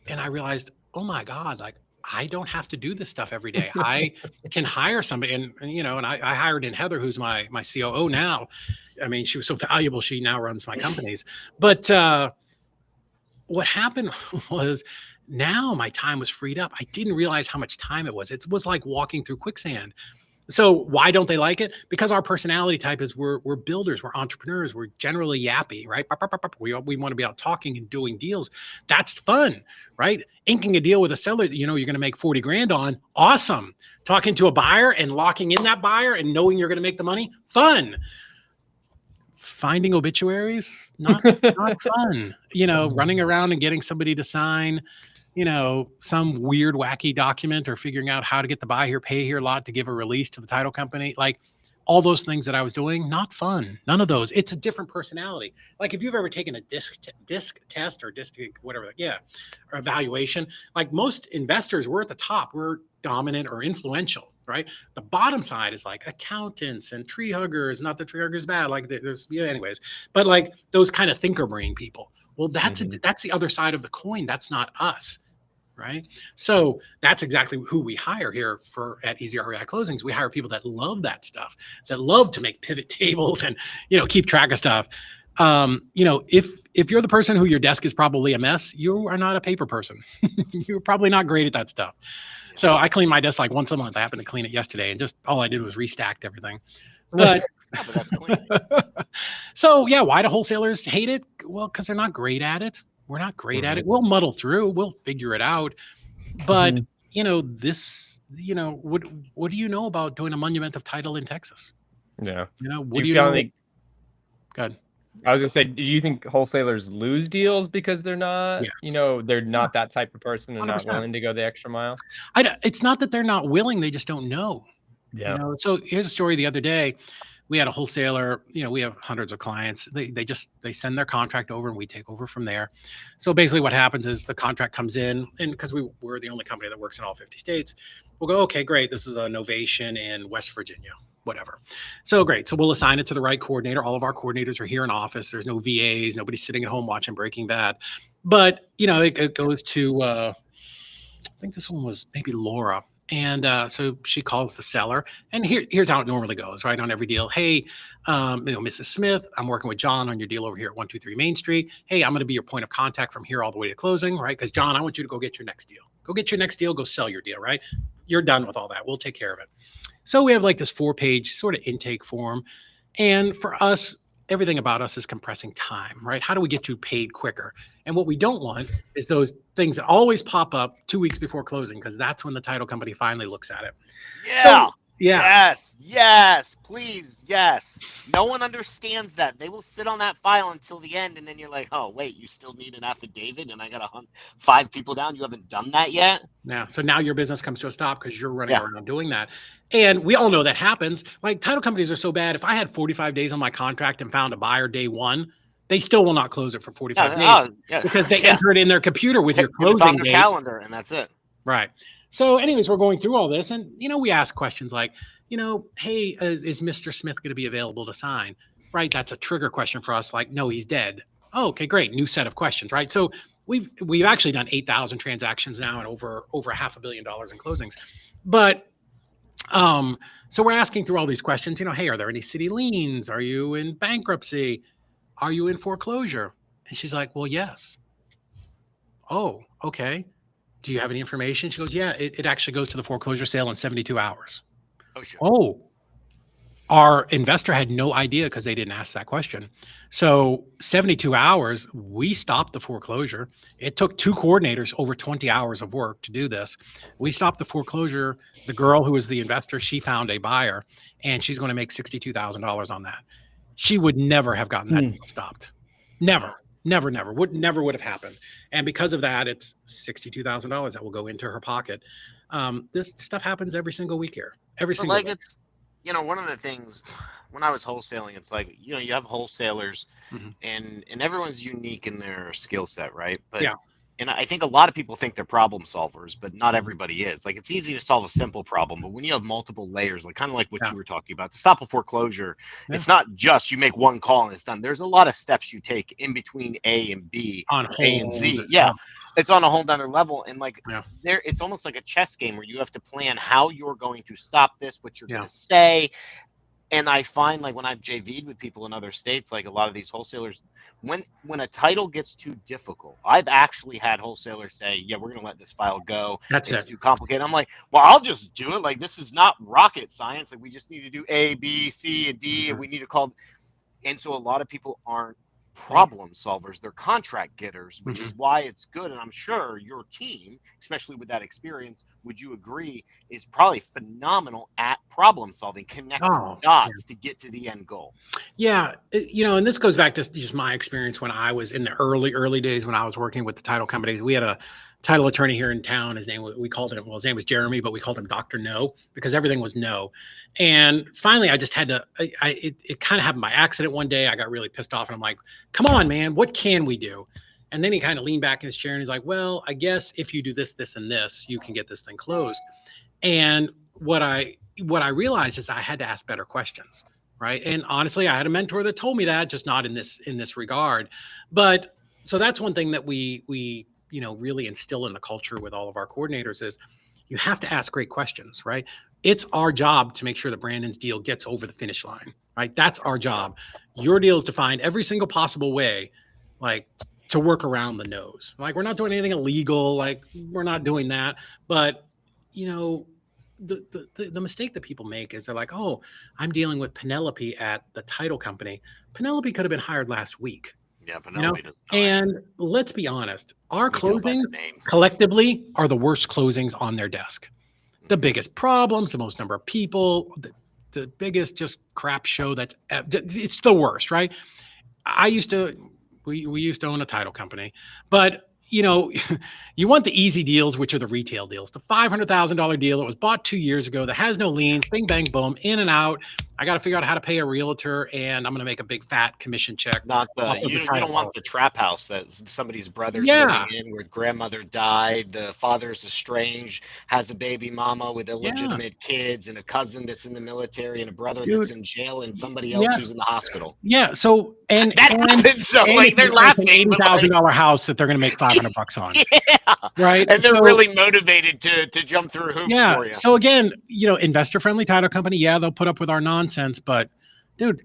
And I realized, oh my God, like, I don't have to do this stuff every day. I can hire somebody, and I hired in Heather, who's my COO now. I mean, she was so valuable. She now runs my companies. But what happened was, now my time was freed up. I didn't realize how much time it was. It was like walking through quicksand. So why don't they like it? Because our personality type is we're builders, we're entrepreneurs, we're generally yappy, right? We want to be out talking and doing deals. That's fun, right? Inking a deal with a seller that you're going to make 40 grand on, awesome. Talking to a buyer and locking in that buyer and knowing you're going to make the money, fun. Finding obituaries, not fun. Running around and getting somebody to sign some weird, wacky document, or figuring out how to get the buy here, pay here lot to give a release to the title company. Like all those things that I was doing, not fun. None of those. It's a different personality. Like if you've ever taken a disc test or disc, whatever, or evaluation, like most investors, we're at the top. We're dominant or influential, right? The bottom side is like accountants and tree huggers. Not that tree huggers bad. Like there's, anyways, but like those kind of thinker brain people. Well, that's that's the other side of the coin. That's not us, right? So that's exactly who we hire here at EZREI Closings. We hire people that love that stuff, that love to make pivot tables and keep track of stuff. If you're the person who your desk is probably a mess, you are not a paper person. You're probably not great at that stuff. So I clean my desk like once a month. I happened to clean it yesterday, and just all I did was restacked everything. But but that's clean. So why do wholesalers hate it? Well, because they're not great at it. We're not great at it. We'll muddle through. We'll figure it out. But what do you know about doing a monument of title in Texas? Yeah. What do you know? Good. I was gonna say, do you think wholesalers lose deals because they're not, they're not that type of person and 100%. Not willing to go the extra mile? It's not that they're not willing; they just don't know. Yeah. So here's a story the other day. We had a wholesaler, we have hundreds of clients. They send their contract over and we take over from there. So basically what happens is the contract comes in, and because we're the only company that works in all 50 states, we'll go, okay, great. This is a novation in West Virginia, whatever. So great. So we'll assign it to the right coordinator. All of our coordinators are here in office. There's no VAs. Nobody's sitting at home watching Breaking Bad. But, it goes to, I think this one was maybe Laura. And so she calls the seller, and here's how it normally goes, right? On every deal. Hey, Mrs. Smith, I'm working with John on your deal over here at 123 Main Street. Hey, I'm going to be your point of contact from here all the way to closing, right? Because John, I want you to go get your next deal. Go get your next deal. Go sell your deal, right? You're done with all that. We'll take care of it. So we have like this 4-page sort of intake form. And for us, everything about us is compressing time, right? How do we get you paid quicker? And what we don't want is those things that always pop up 2 weeks before closing, because that's when the title company finally looks at it. Yeah. So, yeah. Yes, please. Yes. No one understands that. They will sit on that file until the end. And then you're like, oh, wait, you still need an affidavit. And I got to hunt 5 people down. You haven't done that yet. Yeah. So now your business comes to a stop because you're running around doing that. And we all know that happens. Like title companies are so bad. If I had 45 days on my contract and found a buyer day one, they still will not close it for 45 days because they enter it in their computer with your closing date. Calendar, and that's it. Right. So anyways, we're going through all this, and, we ask questions like, hey, is Mr. Smith going to be available to sign? right? That's a trigger question for us. Like, no, he's dead. Oh, okay, great. New set of questions, right? So we've actually done 8,000 transactions now and over $500 million in closings. But so we're asking through all these questions, hey, are there any city liens? Are you in bankruptcy? Are you in foreclosure? And she's like, well, yes. Oh, okay. Do you have any information? She goes, yeah, it actually goes to the foreclosure sale in 72 hours. Oh, sure. Oh, our investor had no idea because they didn't ask that question. So 72 hours, we stopped the foreclosure. It took 2 coordinators over 20 hours of work to do this. We stopped the foreclosure. The girl who was the investor, she found a buyer, and she's going to make $62,000 on that. She would never have gotten that deal stopped. Never would have happened. And because of that, it's $62,000 that will go into her pocket. This stuff happens every single week here. Every single week. It's, one of the things when I was wholesaling, it's like, you have wholesalers and everyone's unique in their skill set, right? But yeah. And I think a lot of people think they're problem solvers, but not everybody is. Like, it's easy to solve a simple problem, but when you have multiple layers, like kind of like what you were talking about, to stop a foreclosure, it's not just you make one call and it's done. There's a lot of steps you take in between A and B, on A and Z. Yeah. It's on a whole nother level. And like there, it's almost like a chess game where you have to plan how you're going to stop this, what you're going to say. And I find, like, when I've JV'd with people in other states, like a lot of these wholesalers, when a title gets too difficult, I've actually had wholesalers say, yeah, we're going to let this file go. It's too complicated. I'm like, well, I'll just do it. Like, this is not rocket science. Like, we just need to do A, B, C, and D, and we need to call. And so a lot of people aren't problem solvers, they're contract getters, which is why it's good. And I'm sure your team, especially with that experience, would you agree, is probably phenomenal at problem solving, connecting dots to get to the end goal. Yeah. And this goes back to just my experience when I was in the early days when I was working with the title companies. We had a title attorney here in town. His name, his name was Jeremy, but we called him Dr. No because everything was no. And finally, I just had to, it kind of happened by accident one day. I got really pissed off and I'm like, come on, man, what can we do? And then he kind of leaned back in his chair and he's like, well, I guess if you do this, this, and this, you can get this thing closed. And what I realized is I had to ask better questions. Right. And honestly, I had a mentor that told me that, just not in this regard. But so that's one thing that we really instill in the culture with all of our coordinators is you have to ask great questions, right? It's our job to make sure that Brandon's deal gets over the finish line, right? That's our job. Your deal is to find every single possible way, like, to work around the nose. Like, we're not doing anything illegal. Like, we're not doing that. But, the mistake that people make is they're like, oh, I'm dealing with Penelope at the title company. Penelope could have been hired last week. Yeah, Penelope does not. And let's be honest, our closings collectively are the worst closings on their desk. The biggest problems, the most number of people, the biggest just crap show it's the worst, right? We used to own a title company, but you want the easy deals, which are the retail deals. The $500,000 deal that was bought 2 years ago that has no liens, bing, bang, boom, in and out. I got to figure out how to pay a realtor, and I'm going to make a big fat commission check. Not you don't want the trap house that somebody's brother's living in, where grandmother died, the father's estranged, has a baby mama with illegitimate kids, and a cousin that's in the military, and a brother that's in jail, and somebody else who's in the hospital. Yeah. So and that happens. So like they're laughing. An $80,000 house that they're going to make $500 on. Yeah. Right. And they're really motivated to jump through hoops for you. So again, investor friendly title company. Yeah, they'll put up with our nonsense, but dude,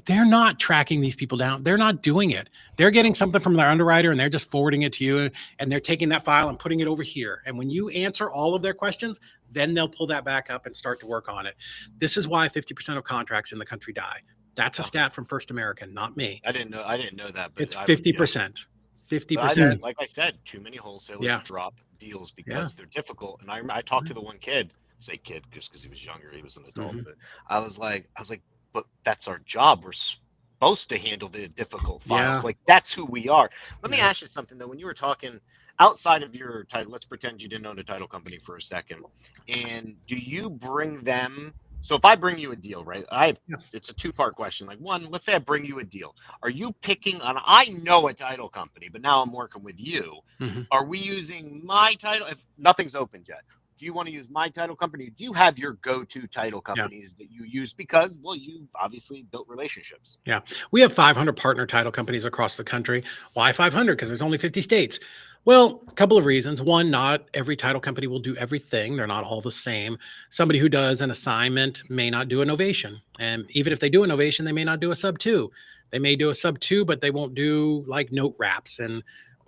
they're not tracking these people down. They're not doing it. They're getting something from their underwriter and they're just forwarding it to you, and they're taking that file and putting it over here. And when you answer all of their questions, then they'll pull that back up and start to work on it. This is why 50% of contracts in the country die. That's a stat from First American, not me. I didn't know that. But it's 50%. 50%. Like I said, too many wholesalers drop deals because they're difficult. And I talked to the one kid, say kid just because he was younger, he was an adult. But I was like, but that's our job. We're supposed to handle the difficult files. Like, that's who we are. Let me ask you something though. When you were talking outside of your title, let's pretend you didn't own a title company for a second. And do you bring them? So if I bring you a deal, right? It's a two-part question. Like, one, let's say I bring you a deal. Are you picking on? I know a title company, but now I'm working with you. Are we using my title? If nothing's opened yet, do you want to use my title company? Do you have your go-to title companies that you use because, well, you obviously built relationships? Yeah. We have 500 partner title companies across the country. Why 500? Because there's only 50 states. Well, a couple of reasons. One, not every title company will do everything. They're not all the same. Somebody who does an assignment may not do a novation. And even if they do a novation, they may not do a sub 2. They may do a sub 2, but they won't do like note wraps. And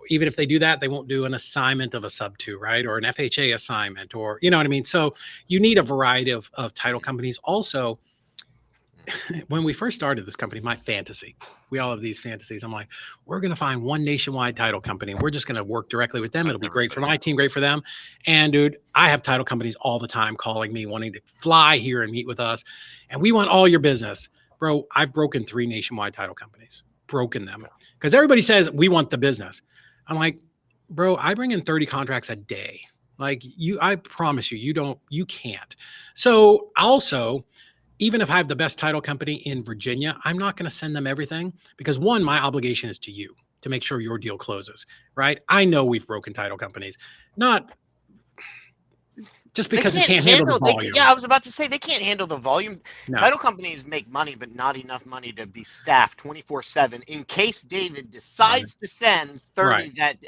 even if they do that, they won't do an assignment of a sub 2, right? Or an FHA assignment, or, you know what I mean? So you need a variety of title companies. Also, when we first started this company, my fantasy, we all have these fantasies. I'm like, we're going to find one nationwide title company. And we're just going to work directly with them. It'll be great for my team, great for them. And dude, I have title companies all the time calling me, wanting to fly here and meet with us. And we want all your business. Bro, I've broken 3 nationwide title companies, broken them. Because everybody says we want the business. I'm like, bro, I bring in 30 contracts a day. Like I promise you can't. So also, even if I have the best title company in Virginia, I'm not going to send them everything because one, my obligation is to you to make sure your deal closes, right? I know we've broken title companies, not just because they can't handle the volume. I was about to say they can't handle the volume. No. Title companies make money, but not enough money to be staffed 24/7 in case David decides to send 30 that day.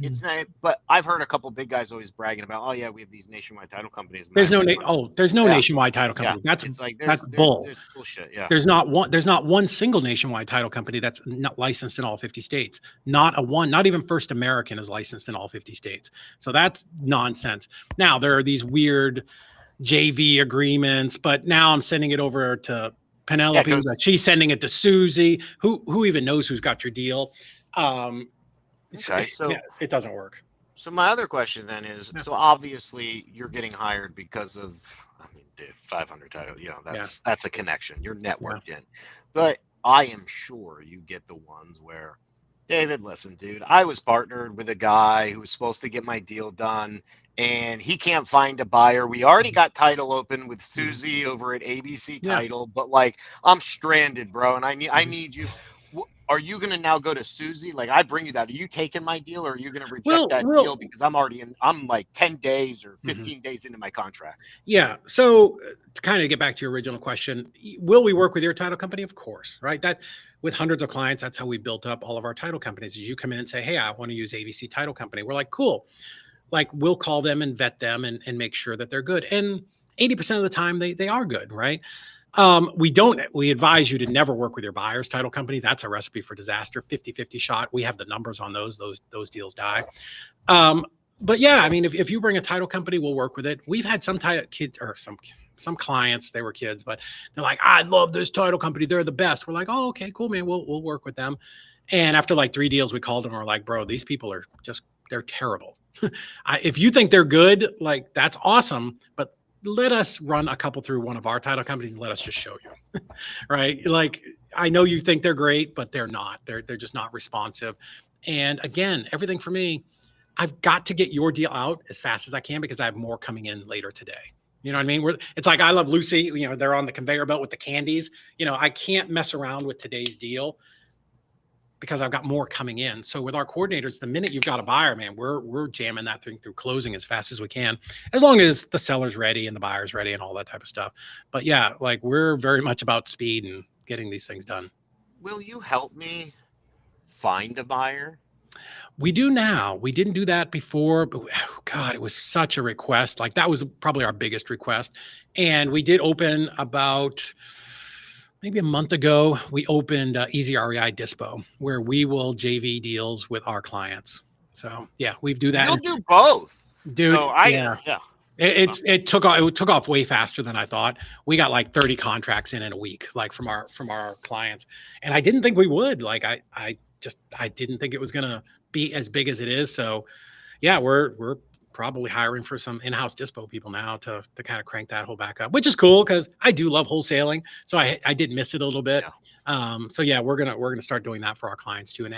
It's not, but I've heard a couple big guys always bragging about, oh yeah, we have these nationwide title companies. There's no nationwide title company. Yeah. That's bull. There's bullshit. Yeah. There's not one single nationwide title company that's not licensed in all 50 states. Not even First American is licensed in all 50 states. So that's nonsense. Now there are these weird JV agreements, but now I'm sending it over to Penelope. She's sending it to Susie. Who even knows who's got your deal? Okay, so it doesn't work. So my other question then is, so obviously you're getting hired because of, I mean, dude, 500 title, that's a connection. You're networked in. But I am sure you get the ones where, David, listen, dude, I was partnered with a guy who was supposed to get my deal done and he can't find a buyer. We already got title open with Susie over at ABC Title, but like I'm stranded, bro, and I need you. Are you going to now go to Susie? Like I bring you that. Are you taking my deal or are you going to reject that deal because I'm like 10 days or 15 days into my contract? Yeah. So to kind of get back to your original question, will we work with your title company? Of course, right? That with hundreds of clients, that's how we built up all of our title companies. Is you come in and say, hey, I want to use ABC Title Company. We're like, cool. Like we'll call them and vet them and make sure that they're good. And 80% of the time they are good, right? We advise you to never work with your buyer's title company. That's a recipe for disaster. 50-50 shot. We have the numbers on those deals die. But yeah, I mean, if you bring a title company, we'll work with it. We've had some kids or some clients, they were kids, but they're like, I love this title company. They're the best. We're like, oh, okay, cool, man. We'll work with them. And after like 3 deals, we called them and we're like, bro, these people are they're terrible. If you think they're good, like that's awesome. But let us run a couple through one of our title companies and let us just show you, right? Like, I know you think they're great, but they're not. They're just not responsive. And again, everything for me, I've got to get your deal out as fast as I can because I have more coming in later today. You know what I mean? It's like I Love Lucy. They're on the conveyor belt with the candies. I can't mess around with today's deal because I've got more coming in. So with our coordinators, the minute you've got a buyer, man, we're jamming that thing through closing as fast as we can, as long as the seller's ready and the buyer's ready and all that type of stuff. But yeah, like we're very much about speed and getting these things done. Will you help me find a buyer? We do now. We didn't do that before, but God, it was such a request. Like that was probably our biggest request. And we did open about maybe a month ago, we opened EZREI Dispo, where we will JV deals with our clients. So yeah, we do that. You'll do both, dude. So it took off way faster than I thought. We got like 30 contracts in a week, like from our clients, and I didn't think we would. Like I didn't think it was gonna be as big as it is. So yeah, we're probably hiring for some in-house dispo people now to kind of crank that whole back up, which is cool because I do love wholesaling. So I did miss it a little bit. Yeah. So yeah, we're gonna start doing that for our clients too and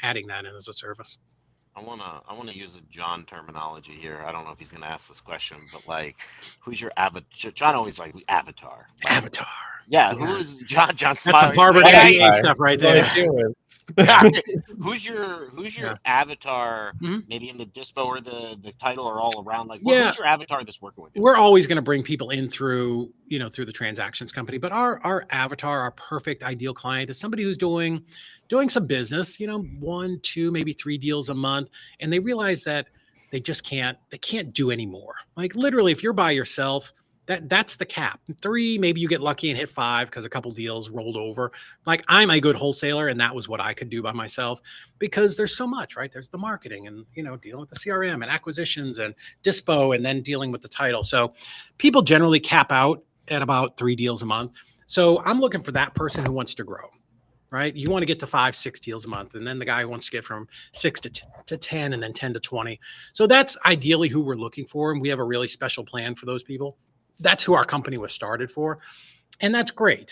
adding that in as a service. I wanna use a John terminology here. I don't know if he's gonna ask this question, but like, who's your avatar? John always like avatar. Avatar. Yeah, Yeah. who is John? John That's some Smiley. Harvard Like, MBA Right. stuff right That's what there. I was yeah. doing. Who's your Yeah. avatar? Mhm. Maybe in the dispo or the title or all around. Like, Yeah. who's your avatar that's working with you? We're always going to bring people in through, through the transactions company, but our avatar, our perfect ideal client is somebody who's doing some business, 1, 2, maybe 3 deals a month, and they realize that they can't do any more. Like literally, if you're by yourself, that's the cap. 3, maybe you get lucky and hit 5 because a couple deals rolled over. Like I'm a good wholesaler, and that was what I could do by myself because there's so much, right? There's the marketing and dealing with the CRM and acquisitions and dispo and then dealing with the title. So people generally cap out at about 3 deals a month. So I'm looking for that person who wants to grow, right? You want to get to 5, 6 deals a month. And then the guy who wants to get from 6 to 10 and then 10 to 20. So that's ideally who we're looking for. And we have a really special plan for those people. That's who our company was started for. And that's great.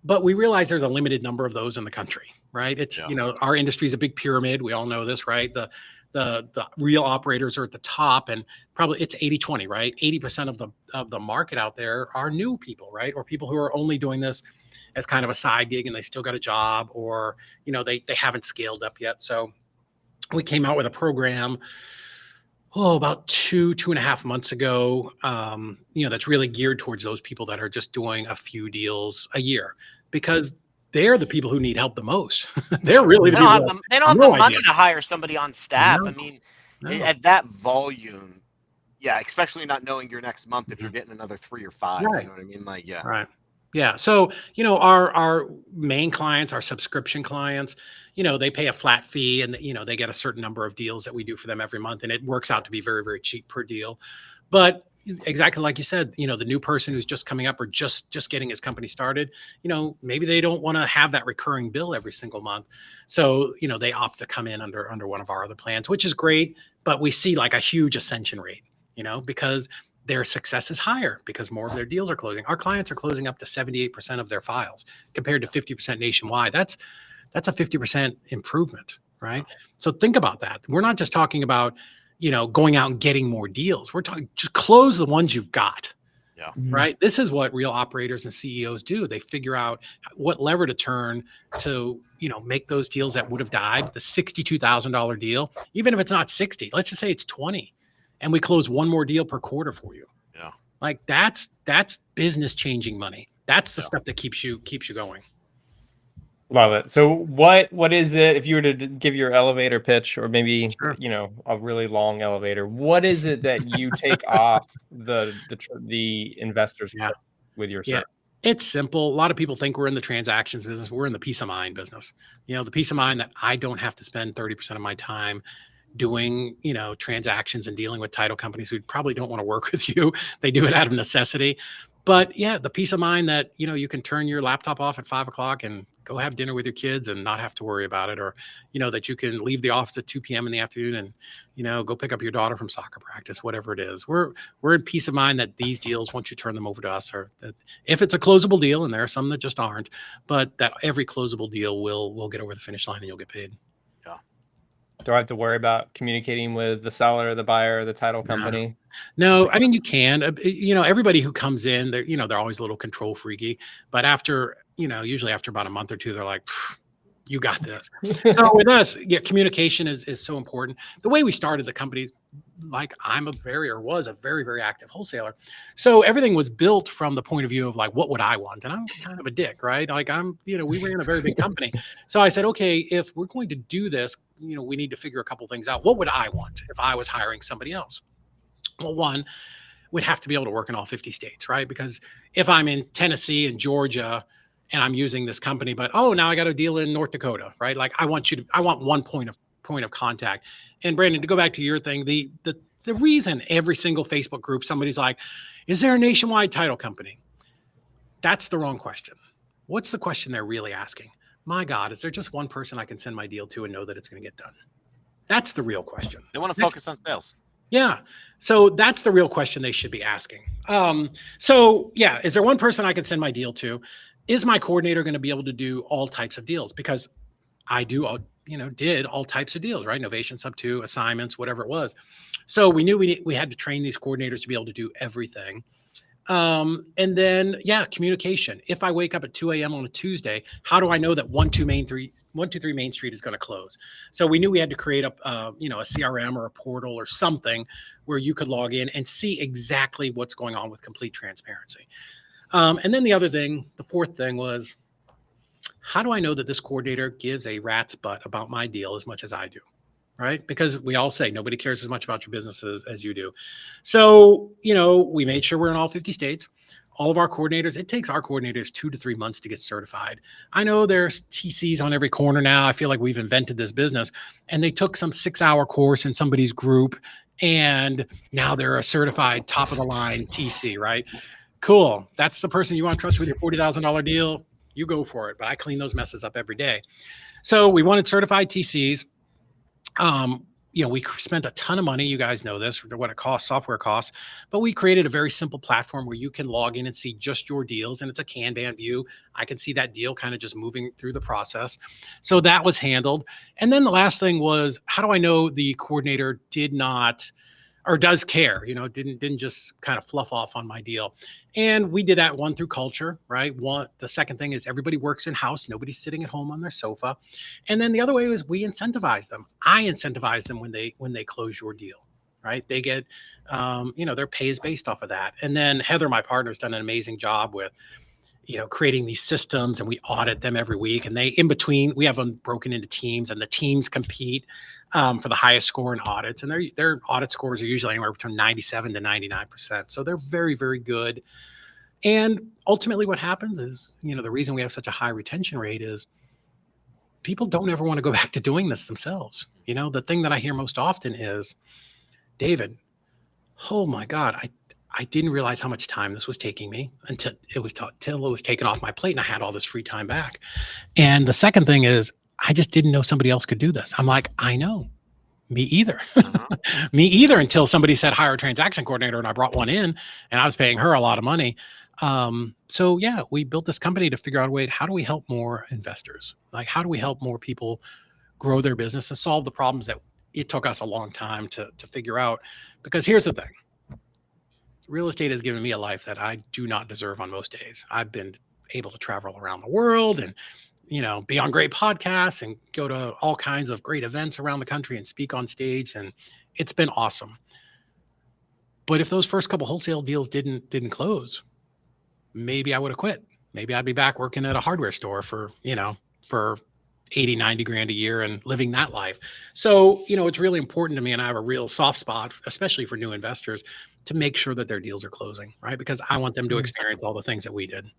But we realize there's a limited number of those in the country, right? It's, our industry is a big pyramid. We all know this, right? The real operators are at the top, and probably it's 80-20, right? 80% of the market out there are new people, right? Or people who are only doing this as kind of a side gig and they still got a job, or, they haven't scaled up yet. So we came out with a program, about 2.5 months ago, that's really geared towards those people that are just doing a few deals a year, because they're the people who need help the most. They're really the people. They don't have the money to hire somebody on staff. No, I mean, no. at that volume, yeah, especially not knowing your next month if you're getting another 3 or 5. Right. You know what I mean? Like, yeah. Right. Yeah. So, our main clients, our subscription clients, they pay a flat fee and, they get a certain number of deals that we do for them every month. And it works out to be very, very cheap per deal. But exactly like you said, the new person who's just coming up or just getting his company started, maybe they don't want to have that recurring bill every single month. So, they opt to come in under one of our other plans, which is great. But we see like a huge ascension rate, because their success is higher because more of their deals are closing. Our clients are closing up to 78% of their files compared to 50% nationwide. That's a 50% improvement, right? So think about that. We're not just talking about, going out and getting more deals. We're talking just close the ones you've got. Yeah. Right. This is what real operators and CEOs do. They figure out what lever to turn to, make those deals that would have died, the $62,000 deal, even if it's not 60, let's just say it's 20. And we close one more deal per quarter for you. Yeah. Like that's business changing money. That's the stuff that keeps you going. Love it. So what is it, if you were to give your elevator pitch, or maybe, Sure. a really long elevator, what is it that you take off the investors with your service? It's simple. A lot of people think we're in the transactions business. We're in the peace of mind business. The peace of mind that I don't have to spend 30% of my time doing, transactions and dealing with title companies who probably don't want to work with you. They do it out of necessity. But yeah, the peace of mind that, you can turn your laptop off at 5 o'clock and go have dinner with your kids and not have to worry about it. Or, that you can leave the office at 2 p.m. in the afternoon and, go pick up your daughter from soccer practice, whatever it is. We're in peace of mind that these deals, once you turn them over to us, or that if it's a closable deal, and there are some that just aren't, but that every closable deal will get over the finish line and you'll get paid. Yeah. Do I have to worry about communicating with the seller, the buyer, the title company? No, I mean, you can, everybody who comes in, they're always a little control freaky, but after, usually after about a month or two, they're like, you got this. So with us, communication is so important. The way we started the company, like was a very, very active wholesaler. So everything was built from the point of view of like, what would I want? And I'm kind of a dick, right? Like we ran a very big company. So I said, okay, if we're going to do this, we need to figure a couple things out. What would I want if I was hiring somebody else? Well, one, we'd have to be able to work in all 50 states, right? Because if I'm in Tennessee and Georgia and I'm using this company, but now I got a deal in North Dakota, right? Like I want one point of contact. And Brandon, to go back to your thing, the reason every single Facebook group, somebody's like, is there a nationwide title company? That's the wrong question. What's the question they're really asking? My God, is there just one person I can send my deal to and know that it's going to get done? That's the real question. They want to focus on sales. Yeah. So that's the real question they should be asking. So yeah, is there one person I can send my deal to? Is my coordinator going to be able to do all types of deals? Because I did all types of deals, right? Novation, sub 2, assignments, whatever it was. So we knew we had to train these coordinators to be able to do everything. And then, communication. If I wake up at 2 a.m. on a Tuesday, how do I know that 123 Main Street is going to close? So we knew we had to create a CRM or a portal or something where you could log in and see exactly what's going on with complete transparency. And then the fourth thing was, how do I know that this coordinator gives a rat's butt about my deal as much as I do? Right? Because we all say nobody cares as much about your business as you do. So, we made sure we're in all 50 states. All of our coordinators, it takes our coordinators 2 to 3 months to get certified. I know there's TCs on every corner now. I feel like we've invented this business, and they took some 6-hour course in somebody's group, and now they're a certified top of the line TC, right? Cool. That's the person you want to trust with your $40,000 deal. You go for it. But I clean those messes up every day. So we wanted certified TCs. We spent a ton of money. You guys know this, what it costs, software costs, but we created a very simple platform where you can log in and see just your deals. And it's a Kanban view. I can see that deal kind of just moving through the process. So that was handled. And then the last thing was, how do I know the coordinator did not or does care, didn't just kind of fluff off on my deal. And we did that one through culture, right? The second thing is everybody works in house. Nobody's sitting at home on their sofa. And then the other way was we incentivize them. I incentivize them when they close your deal, right? They get, their pay is based off of that. And then Heather, my partner's done an amazing job with, creating these systems, and we audit them every week. And we have them broken into teams, and the teams compete for the highest score in audits. And their audit scores are usually anywhere between 97 to 99%. So they're very, very good. And ultimately what happens is, the reason we have such a high retention rate is people don't ever want to go back to doing this themselves. The thing that I hear most often is, David, oh my God, I didn't realize how much time this was taking me until it was taken off my plate and I had all this free time back. And the second thing is, I just didn't know somebody else could do this. I'm like, I know. Me either. Me either, until somebody said hire a transaction coordinator, and I brought one in and I was paying her a lot of money. So we built this company to figure out a way, how do we help more investors? Like, how do we help more people grow their business and solve the problems that it took us a long time to figure out? Because here's the thing. Real estate has given me a life that I do not deserve on most days. I've been able to travel around the world and, be on great podcasts and go to all kinds of great events around the country and speak on stage. And it's been awesome. But if those first couple wholesale deals didn't close, maybe I would have quit. Maybe I'd be back working at a hardware store for 80, 90 grand a year and living that life. So, it's really important to me, and I have a real soft spot, especially for new investors, to make sure that their deals are closing, right? Because I want them to experience all the things that we did,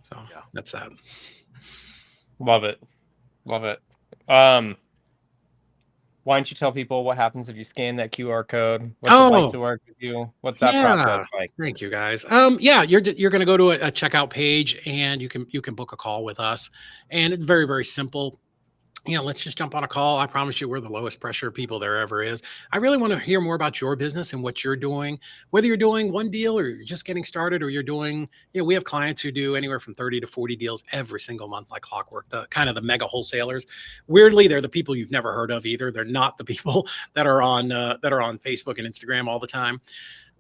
So that's that. Love it. Why don't you tell people what happens if you scan that QR code? What's it like to work with you? What's that process like? Thank you, guys. You're going to go to a checkout page, and you can book a call with us, and it's very, very simple. Let's just jump on a call. I promise you, we're the lowest pressure people there ever is. I really want to hear more about your business and what you're doing, whether you're doing one deal or you're just getting started, or you're doing, we have clients who do anywhere from 30 to 40 deals every single month, like clockwork, the kind of the mega wholesalers. Weirdly, they're the people you've never heard of either. They're not the people that are on Facebook and Instagram all the time.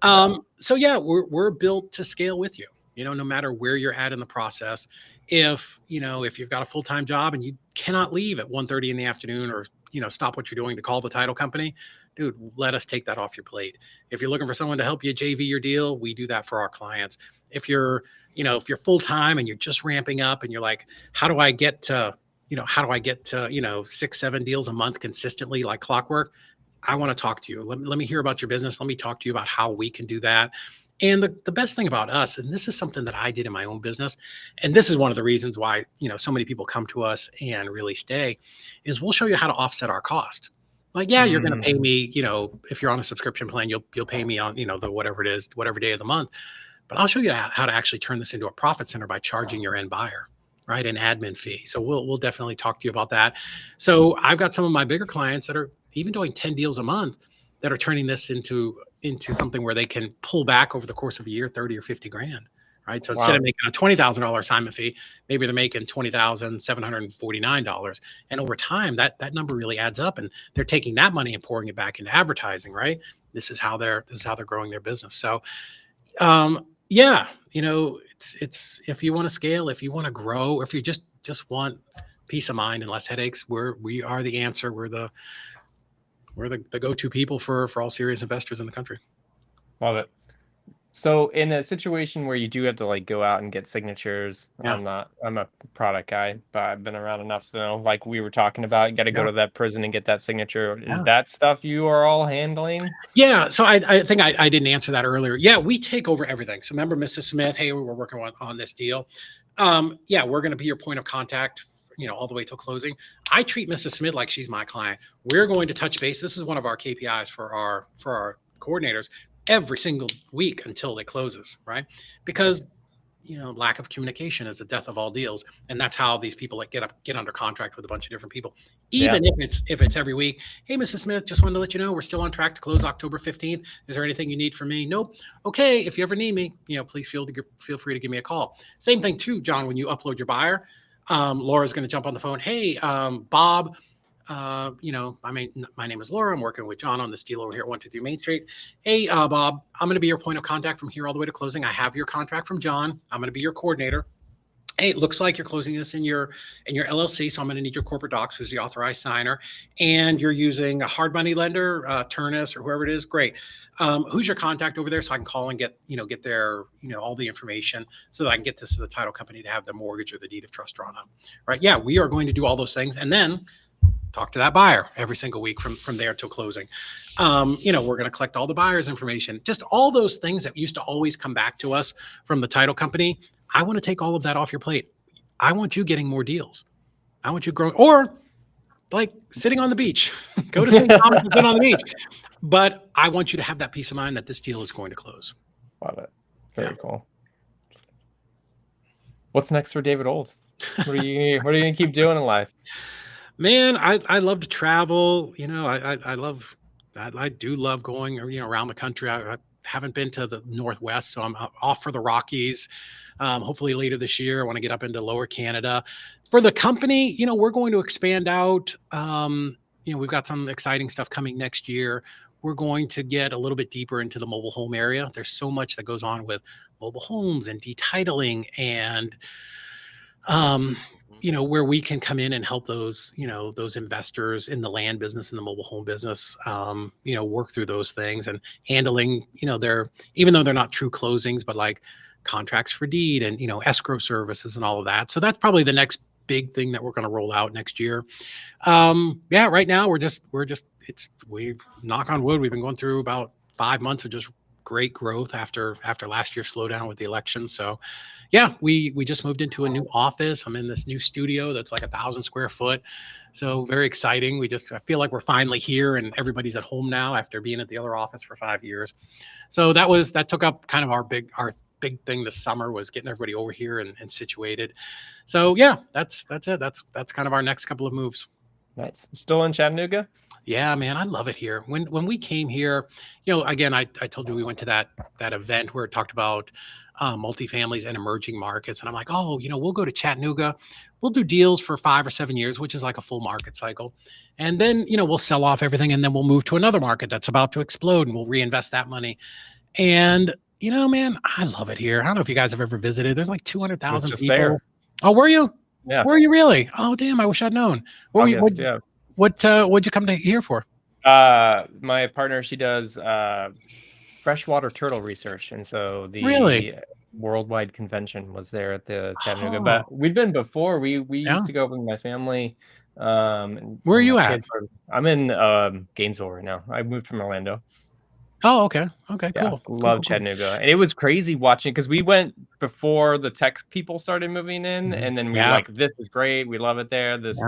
We're built to scale with you. No matter where you're at in the process. If you've got a full-time job and you cannot leave at 1:30 in the afternoon, or, stop what you're doing to call the title company, dude, let us take that off your plate. If you're looking for someone to help you JV your deal, we do that for our clients. If you're full-time and you're just ramping up and you're like, how do I get to 6-7 deals a month consistently like clockwork? I want to talk to you. Let me hear about your business. Let me talk to you about how we can do that. And the best thing about us, and this is something that I did in my own business, and this is one of the reasons why, so many people come to us and really stay, is we'll show you how to offset our cost. Like, you're going to pay me, if you're on a subscription plan, you'll pay me on, the whatever it is, whatever day of the month. But I'll show you how to actually turn this into a profit center by charging your end buyer, right? An admin fee. So we'll definitely talk to you about that. So I've got some of my bigger clients that are even doing 10 deals a month that are turning this into something where they can pull back over the course of a year, 30 or 50 grand, right? So instead Wow. of making a $20,000 assignment fee, maybe they're making $20,749. And over time, that number really adds up, and they're taking that money and pouring it back into advertising, right? This is how they're growing their business. So yeah, it's if you want to scale, if you want to grow, if you just want peace of mind and less headaches, we are the answer. We're the go-to people for all serious investors in the country. Love it. So in a situation where you do have to like go out and get signatures, Yeah. I'm a product guy, but I've been around enough to know, like we were talking about, you got to go to that prison and get that signature. Is that stuff you are all handling? Yeah. So I think I didn't answer that earlier. Yeah, we take over everything. So remember, Mrs. Smith, hey, we're working on this deal. Yeah, we're going to be your point of contact, all the way till closing. I treat Mrs. Smith like she's my client. We're going to touch base. This is one of our KPIs for our coordinators every single week until it closes, right? Because lack of communication is the death of all deals, and that's how these people like get under contract with a bunch of different people. Even if it's every week. Hey, Mrs. Smith, just wanted to let you know we're still on track to close October 15th. Is there anything you need from me? Nope. Okay, if you ever need me, please feel free to give me a call. Same thing too, John. When you upload your buyer, Laura's going to jump on the phone. Hey, Bob. My name is Laura. I'm working with John on this deal over here at 123 Main Street. Hey, Bob, I'm going to be your point of contact from here all the way to closing. I have your contract from John. I'm going to be your coordinator. Hey, it looks like you're closing this in your LLC, so I'm going to need your corporate docs, who's the authorized signer, and you're using a hard money lender, Turnus or whoever it is. Great. Who's your contact over there, so I can call and get their all the information, so that I can get this to the title company to have the mortgage or the deed of trust drawn up. Right? Yeah, we are going to do all those things, and then talk to that buyer every single week from there till closing. We're going to collect all the buyer's information, just all those things that used to always come back to us from the title company. I want to take all of that off your plate. I want you getting more deals. I want you growing, or like sitting on the beach. Go to St. Thomas and sit on the beach. But I want you to have that peace of mind that this deal is going to close. Love it. Very cool. What's next for David Olds? What are you going to keep doing in life? Man, I love to travel. I do love going around the country. I haven't been to the Northwest, so I'm off for the Rockies. Hopefully later this year, I want to get up into Lower Canada. For the company, we're going to expand out. We've got some exciting stuff coming next year. We're going to get a little bit deeper into the mobile home area. There's so much that goes on with mobile homes and detitling and where we can come in and help those investors in the land business and the mobile home business, work through those things and handling, even though they're not true closings, but like contracts for deed and, escrow services and all of that. So that's probably the next big thing that we're going to roll out next year. Right now we knock on wood. We've been going through about 5 months of just great growth after last year's slowdown with the election. So yeah, we just moved into a new office. I'm in this new studio that's like 1,000 square foot. So very exciting. I feel like we're finally here and everybody's at home now after being at the other office for 5 years. So that took up kind of our big thing this summer, was getting everybody over here and situated. So yeah, that's it. That's kind of our next couple of moves. Nice. Still in Chattanooga? Yeah, man, I love it here. When we came here, again, I told you we went to that event where it talked about multifamilies and emerging markets. And I'm like, we'll go to Chattanooga. We'll do deals for 5 or 7 years, which is like a full market cycle. And then, we'll sell off everything and then we'll move to another market that's about to explode and we'll reinvest that money. And, man, I love it here. I don't know if you guys have ever visited. There's like 200,000 people. There. Oh, were you? Yeah. Were you really? Oh, damn. I wish I'd known. What'd you come to here for? My partner, she does freshwater turtle research, and so the worldwide convention was there at the Chattanooga. But we've been before. We used to go with my family. Where are you at? I'm in Gainesville right now. I moved from Orlando. Oh, okay. Okay, yeah, cool. Love Chattanooga. And it was crazy watching, because we went before the tech people started moving in, and then we were like, this is great. We love it there. This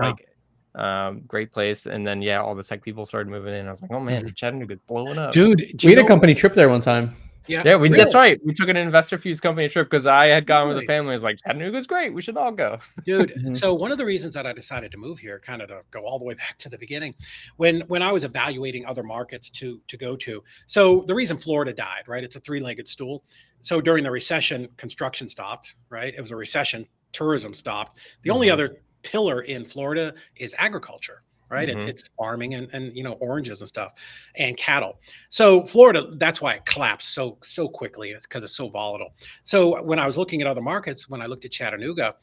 great place. And then all the tech people started moving in. I was like, oh man, Chattanooga's blowing up. Dude, we had a company trip there one time. Yeah, Yeah, really? that's right. We took an Investor Fuse company trip because I had gone with the Really? family. I was like, Chattanooga's great. We should all go. Dude, Mhm. so one of the reasons that I decided to move here, kind of to go all the way back to the beginning, when I was evaluating other markets to go to. So the reason Florida died, right? It's a three-legged stool. So during the recession, construction stopped, right? It was a recession, tourism stopped. The only other pillar in Florida is agriculture, right? Mhm. It's farming and oranges and stuff and cattle. So Florida, that's why it collapsed so quickly, because it's so volatile. So when I was looking at other markets, when I looked at Chattanooga,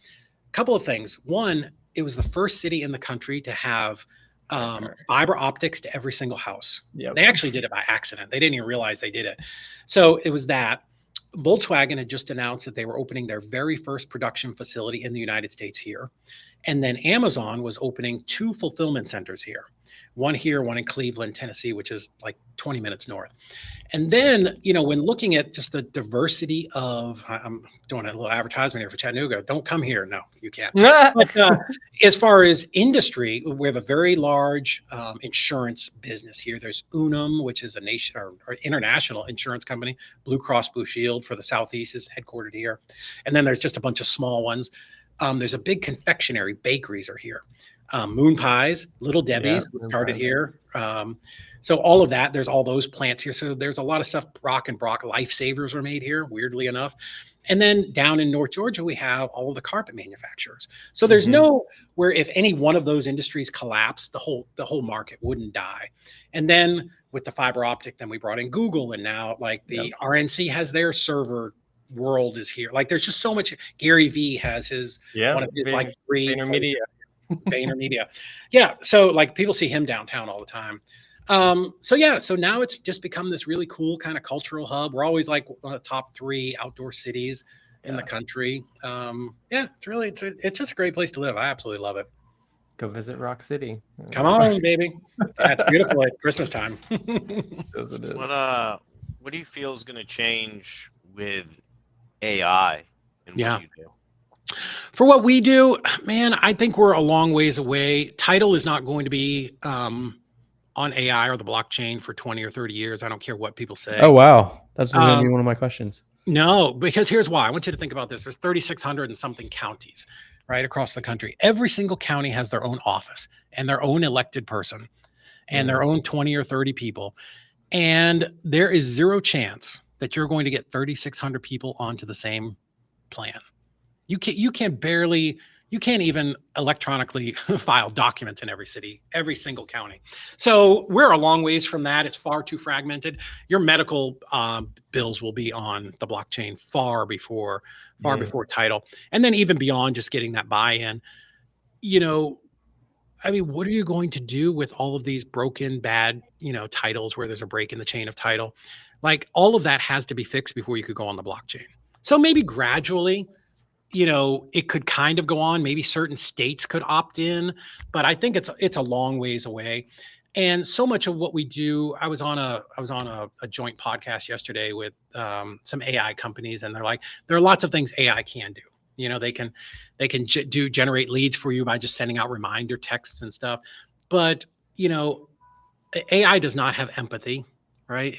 couple of things. One, it was the first city in the country to have fiber optics to every single house. Yep. They actually did it by accident. They didn't even realize they did it. So it was that. Volkswagen had just announced that they were opening their very first production facility in the United States here. And then Amazon was opening 2 fulfillment centers here. One here, one in Cleveland, Tennessee, which is like 20 minutes north. And then, when looking at just the diversity of, I'm doing a little advertisement here for Chattanooga. Don't come here. No, you can't. But as far as industry, we have a very large insurance business here. There's Unum, which is a nation or international insurance company. Blue Cross Blue Shield for the Southeast is headquartered here. And then there's just a bunch of small ones. There's a big confectionery, bakeries are here. Moon Pies, Little Debbie's started here. So all of that, there's all those plants here. So there's a lot of stuff. Brock and Brock Lifesavers are made here, weirdly enough. And then down in North Georgia, we have all of the carpet manufacturers. So there's no where if any one of those industries collapsed, the whole market wouldn't die. And then with the fiber optic, then we brought in Google, and now like the RNC has their server world is here. Like there's just so much. Gary V has his one of his like 3 VaynerMedia. Yeah. So like people see him downtown all the time. So now it's just become this really cool kind of cultural hub. We're always like one of the top 3 outdoor cities in the country. It's just a great place to live. I absolutely love it. Go visit Rock City. Come on, baby. Yeah, it's beautiful at Christmas time. As it is. What do you feel is going to change with AI and what you do? For what we do, man, I think we're a long ways away. Title is not going to be on AI or the blockchain for 20 or 30 years. I don't care what people say. Oh, wow. That's going to be one of my questions. No, because here's why. I want you to think about this. There's 3,600 and something counties right across the country. Every single county has their own office and their own elected person and their own 20 or 30 people. And there is zero chance that you're going to get 3,600 people onto the same plan. You can't even electronically file documents in every city, every single county. So we're a long ways from that. It's far too fragmented. Your medical bills will be on the blockchain far before title. And then even beyond just getting that buy-in, what are you going to do with all of these broken, bad, titles where there's a break in the chain of title? Like all of that has to be fixed before you could go on the blockchain. So maybe gradually, it could kind of go on. Maybe certain states could opt in, but I think it's a long ways away. And so much of what we do, I was on a joint podcast yesterday with some AI companies, and they're like, there are lots of things AI can do. They can generate leads for you by just sending out reminder texts and stuff. But AI does not have empathy, right?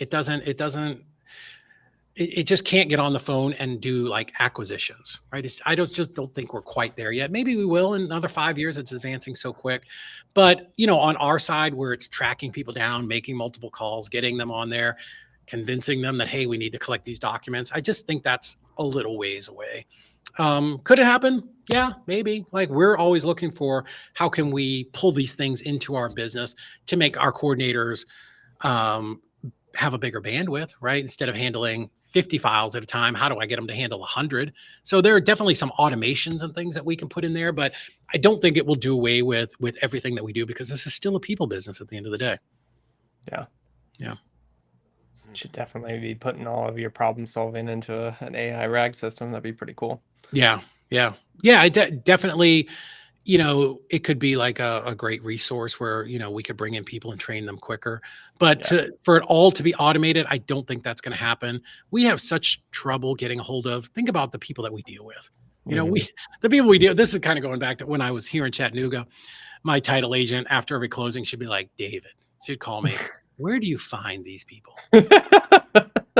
It just can't get on the phone and do like acquisitions, right? I just don't think we're quite there yet. Maybe we will in another 5 years. It's advancing so quick. But, on our side where it's tracking people down, making multiple calls, getting them on there, convincing them that, hey, we need to collect these documents. I just think that's a little ways away. Could it happen? Yeah, maybe. Like we're always looking for how can we pull these things into our business to make our coordinators have a bigger bandwidth, right? Instead of handling 50 files at a time, how do I get them to handle 100? So there are definitely some automations and things that we can put in there, but I don't think it will do away with everything that we do, because this is still a people business at the end of the day. Yeah. Yeah. You should definitely be putting all of your problem solving into an AI RAG system. That'd be pretty cool. Yeah. I definitely, it could be like a great resource where, we could bring in people and train them quicker. But for it all to be automated, I don't think that's going to happen. We have such trouble getting a hold of. Think about the people that we deal with. The people we deal. This is kind of going back to when I was here in Chattanooga. My title agent after every closing should be like, David. She'd call me. where do you find these people?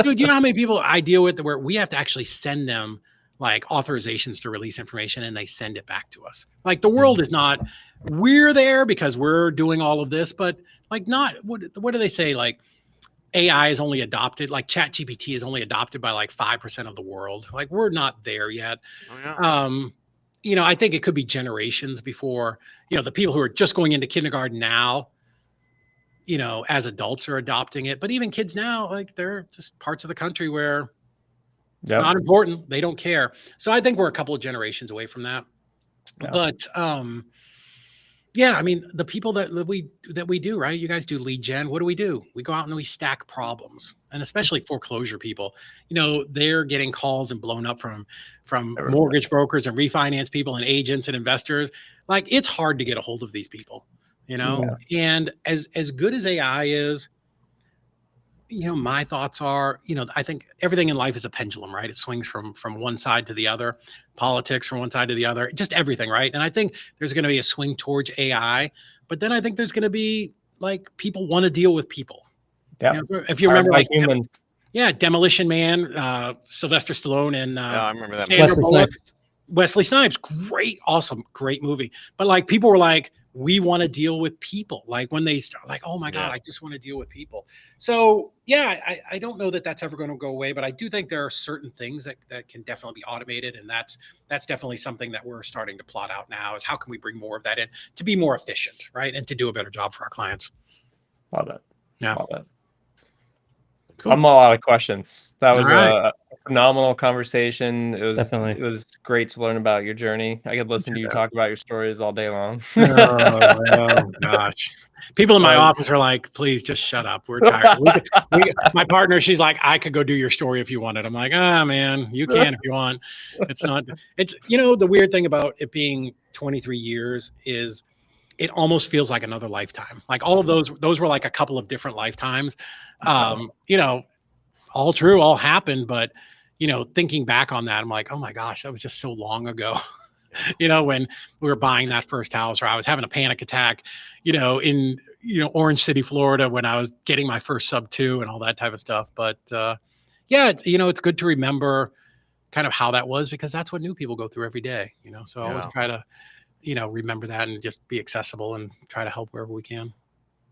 Dude, you know how many people I deal with where we have to actually send them like authorizations to release information and they send it back to us. Like the world is not, we're there because we're doing all of this, but like not, what do they say? Like AI is only adopted, like ChatGPT is only adopted by like 5% of the world. Like we're not there yet. Oh, yeah. You know, I think it could be generations before, you know, the people who are just going into kindergarten now, you know, as adults are adopting it. But even kids now, like they're just parts of the country where it's not important. They don't care. So I think we're a couple of generations away from that. Yeah. But yeah, I mean, the people that we do, right? You guys do lead gen. What do? We go out and we stack problems, and especially foreclosure people. You know, they're getting calls and blown up from mortgage brokers and refinance people and agents and investors. Like it's hard to get a hold of these people, you know. And as good as AI is, you know, my thoughts are, you know, I think everything in life is a pendulum, right? It swings from one side to the other, politics from one side to the other, just everything, right? And I think there's going to be a swing towards AI, but then I think there's going to be like people want to deal with people. Yeah. You know, if you remember, like humans. Yeah, Demolition Man, Sylvester Stallone, and I remember that. Wesley Snipes. Wesley Snipes, great, awesome, great movie. But like people were like, we want to deal with people. Like when they start, like, oh my God, I just want to deal with people. So yeah, I don't know that that's ever going to go away, but I do think there are certain things that can definitely be automated, and that's definitely something that we're starting to plot out now. Is how can we bring more of that in to be more efficient, right, and to do a better job for our clients. Love it. Yeah. Love it. Cool. I'm all out of questions. That was right. a phenomenal conversation. It was Definitely. It was great to learn about your journey. I could listen to you talk about your stories all day long. Oh gosh. People in my office are like, please just shut up. We're tired. My partner, she's like, I could go do your story if you wanted. I'm like, man, you can if you want. It's, you know, the weird thing about it being 23 years is it almost feels like another lifetime. Like all of those were like a couple of different lifetimes. You know, all true, all happened. But, you know, thinking back on that, I'm like, oh my gosh, that was just so long ago. You know, when we were buying that first house, or I was having a panic attack, you know, in, you know, Orange City, Florida, when I was getting my first sub 2 and all that type of stuff. But yeah, you know, it's good to remember kind of how that was, because that's what new people go through every day, you know. So I always try to, you know, remember that and just be accessible and try to help wherever we can.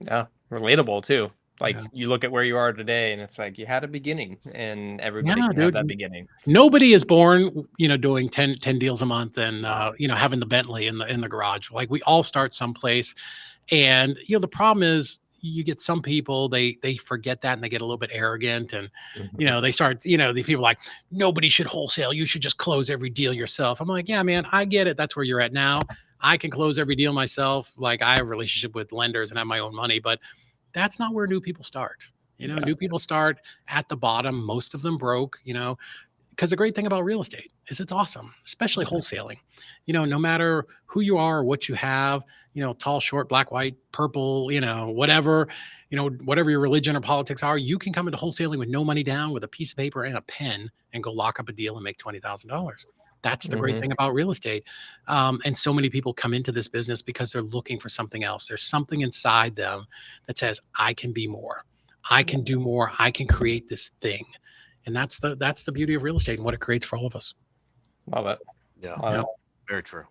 Yeah, relatable too. Like you look at where you are today and it's like you had a beginning, and everybody can have that beginning. Nobody is born, you know, doing 10 deals a month and, you know, having the Bentley in the garage. Like we all start someplace. And, you know, the problem is you get some people, they forget that and they get a little bit arrogant, and, you know, they start, you know, these people like, nobody should wholesale. You should just close every deal yourself. I'm like, yeah, man, I get it. That's where you're at now. I can close every deal myself. Like I have a relationship with lenders and have my own money, but that's not where new people start. You know, new people start at the bottom, most of them broke, you know, because the great thing about real estate is it's awesome, especially wholesaling. You know, no matter who you are or what you have, you know, tall, short, black, white, purple, you know, whatever your religion or politics are, you can come into wholesaling with no money down, with a piece of paper and a pen, and go lock up a deal and make $20,000. That's the great thing about real estate. And so many people come into this business because they're looking for something else. There's something inside them that says, I can be more. I can do more. I can create this thing. And that's the beauty of real estate and what it creates for all of us. Love it. Yeah. Very true.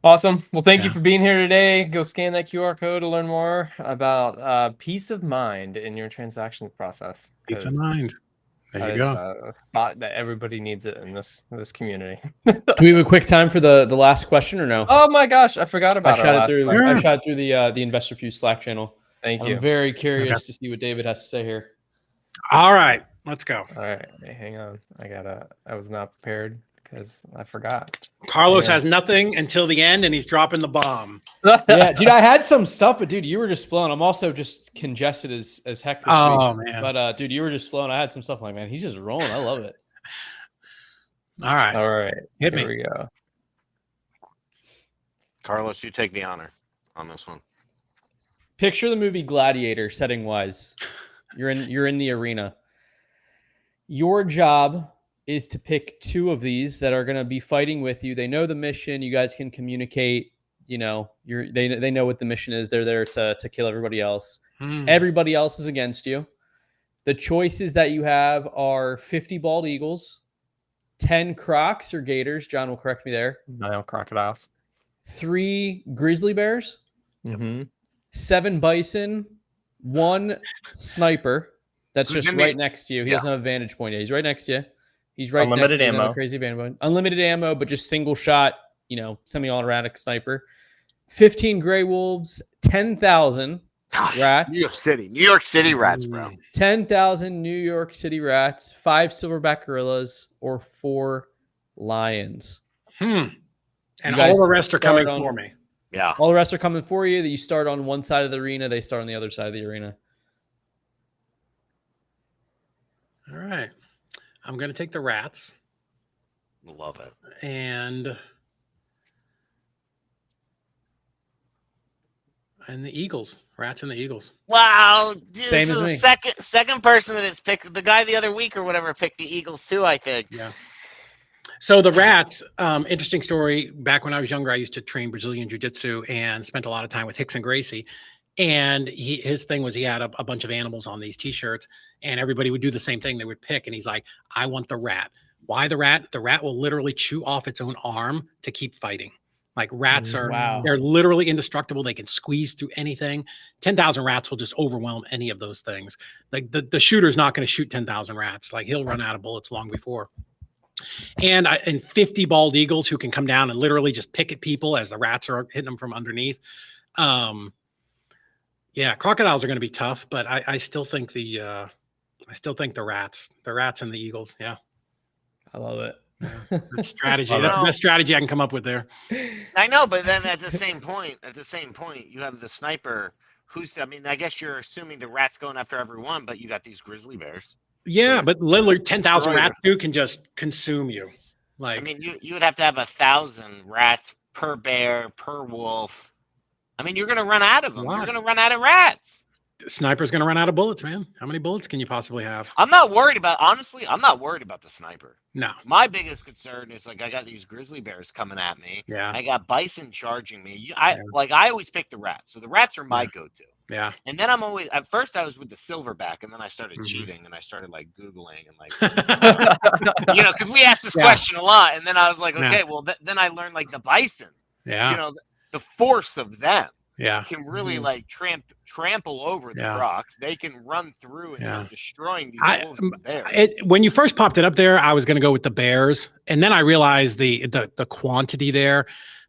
Awesome. Well, thank you for being here today. Go scan that QR code to learn more about peace of mind in your transactions process. Peace of mind. There you go. A spot that everybody needs it in this community. Do we have a quick time for the last question or no? Oh my gosh, I forgot about I shot it through the Investor Fuse Slack channel. Thank you. I'm very curious to see what David has to say here. All right, let's go. All right, hang on. I was not prepared because I forgot. Carlos has nothing until the end, and he's dropping the bomb. Yeah, dude, I had some stuff, but dude, you were just flowing. I'm also just congested as heck this week. Man. But dude, you were just flowing. I had some stuff. I'm like, man, he's just rolling. I love it. All right. Hit me. Here we go. Carlos, you take the honor on this one. Picture the movie Gladiator, setting wise. You're in the arena. Your job is to pick 2 of these that are going to be fighting with you. They know the mission. You guys can communicate. You know, they know what the mission is. They're there to kill everybody else. Everybody else is against you. The choices that you have are 50 bald eagles, 10 crocs or gators. John will correct me there. No, crocodiles. 3 grizzly bears, Mm-hmm. 7 bison, 1 sniper. That's Who's just in the- right next to you. He Yeah. doesn't have a vantage point yet. He's right next to you. He's right Unlimited next to you. He doesn't have ammo. a crazy vantage point. Unlimited ammo, but just single shot, semi-automatic sniper. 15 gray wolves, 10,000 Gosh, rats. New York City rats, bro. 10,000 New York City rats, 5 silverback gorillas, or 4 lions. And You guys all the rest are coming start on- for me. Yeah. All the rest are coming for you. That you start on one side of the arena, they start on the other side of the arena. All right. I'm going to take the rats. Love it. And the eagles. Rats and the eagles. Wow. Dude, Same this as is me. the second person that has picked, the guy the other week or whatever picked the Eagles too, I think. Yeah. So the rats, interesting story. Back when I was younger, I used to train Brazilian jiu-jitsu and spent a lot of time with Hickson Gracie. And his thing was he had a bunch of animals on these T-shirts, and everybody would do the same thing. They would pick, and he's like, I want the rat. Why the rat? The rat will literally chew off its own arm to keep fighting. Like rats are, Wow. they're literally indestructible. They can squeeze through anything. 10,000 rats will just overwhelm any of those things. Like the shooter's not going to shoot 10,000 rats. Like he'll run out of bullets long before. And 50 bald eagles who can come down and literally just pick at people as the rats are hitting them from underneath. Yeah, crocodiles are going to be tough, but I still think the rats and the eagles. Yeah, I love it. that's strategy. That's the best strategy I can come up with there. I know, but then at the same point, you have the sniper I guess you're assuming the rat's going after everyone, but you got these grizzly bears. Yeah, but literally 10,000 destroy rats too can just consume you. Like, I mean, you would have to have 1,000 rats per bear, per wolf. I mean, you're going to run out of them. Why? You're going to run out of rats. sniper's going to run out of bullets, man. How many bullets can you possibly have? I'm not worried about the sniper. No. My biggest concern is like I got these grizzly bears coming at me. Yeah. I got bison charging me. I always pick the rats. So the rats are my go-to. Yeah. And then at first I was with the silverback, and then I started cheating, and I started like Googling and like, because we asked this question a lot, and then I was like, okay, well, then I learned like the bison. Yeah. The force of them. Yeah. Can really like trample over the rocks. They can run through and start destroying these wolves and bears. When you first popped it up there, I was going to go with the bears, and then I realized the quantity there.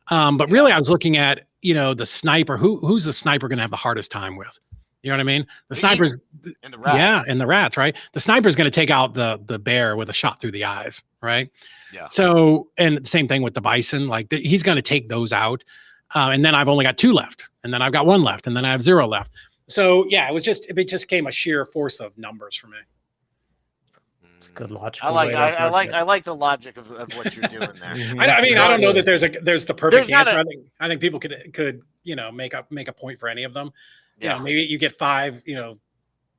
But really, I was looking at the sniper. Who's the sniper going to have the hardest time with? You know what I mean? The snipers and the rats. Yeah, and the rats, right? The sniper's going to take out the bear with a shot through the eyes, right? Yeah. So, and same thing with the bison. Like he's going to take those out. And then I've only got 2 left, and then I've got 1 left, and then I have 0 left. So yeah, it just came a sheer force of numbers for me. It's a good logic. I like the logic of what you're doing there. I mean, I don't know that there's the perfect answer. I think people could make a point for any of them. Yeah. Maybe you get 5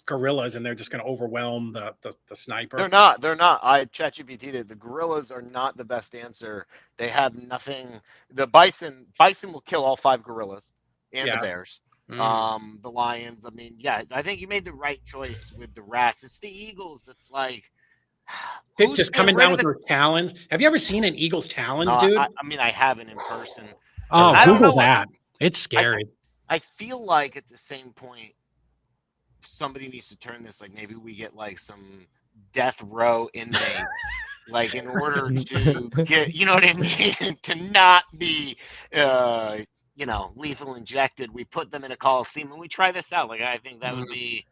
gorillas, and they're just going to overwhelm the sniper. They're not. I ChatGPT'd it. The gorillas are not the best answer. They have nothing. The bison will kill all 5 gorillas and the bears. The lions. I mean, yeah, I think you made the right choice with the rats. It's the eagles that's like just coming down with their talons. Have you ever seen an eagle's talons, dude? I mean, I haven't in person. Oh, Google that. It's scary. I feel like at the same point, somebody needs to turn this, like maybe we get like some death row inmate, like in order to get, you know what I mean, to not be, lethal injected. We put them in a Coliseum and we try this out. Like I think that would be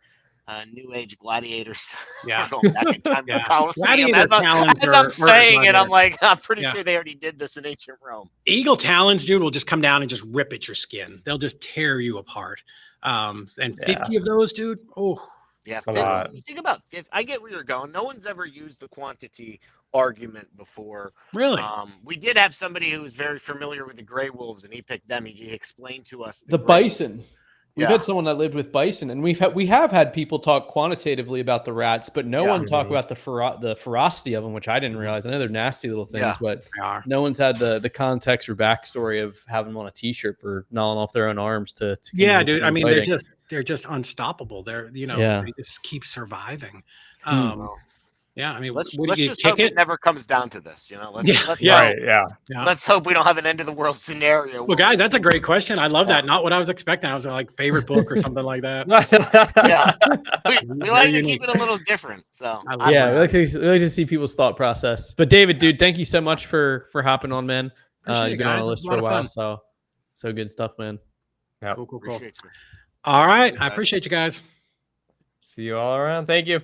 New Age gladiators. Yeah. Going back in time to the Coliseum. Gladiator As I'm saying it, I'm like, I'm pretty Yeah. sure they already did this in ancient Rome. Eagle talons, dude, will just come down and just rip at your skin. They'll just tear you apart. And 50 of those, dude. Oh, Yeah, 50. You think about 50. I get where you're going. No one's ever used the quantity argument before. really? We did have somebody who was very familiar with the gray wolves, and he picked them. He explained to us The gray bison. wolves. We've had someone that lived with bison, and we have had people talk quantitatively about the rats, but no one talk about the ferocity of them, which I didn't realize. I know they're nasty little things, but no one's had the context or backstory of having them on a T-shirt for gnawing off their own arms to Yeah, dude. I mean, fighting. they're just unstoppable. They're, you know, Yeah. they just keep surviving. Well, Yeah, I mean, let's what do you just kick hope it? it never comes down to this. You know, let's Yeah, let's yeah. hope, Yeah. Yeah. let's hope we don't have an end of the world scenario. Well, guys, that's a great question. I love that. Not what I was expecting. I was like favorite book or something like that. Yeah, we Very like to unique. keep it a little different. So I love I Yeah, don't that. know. we like to see people's thought process. But David, dude, thank you so much for hopping on, man. Appreciate it, You've been on guys. a It was list a for lot a of while, fun. so good stuff, man. Yep. Cool. Appreciate you. All right. Thanks, I guys. appreciate you guys. See you all around. Thank you.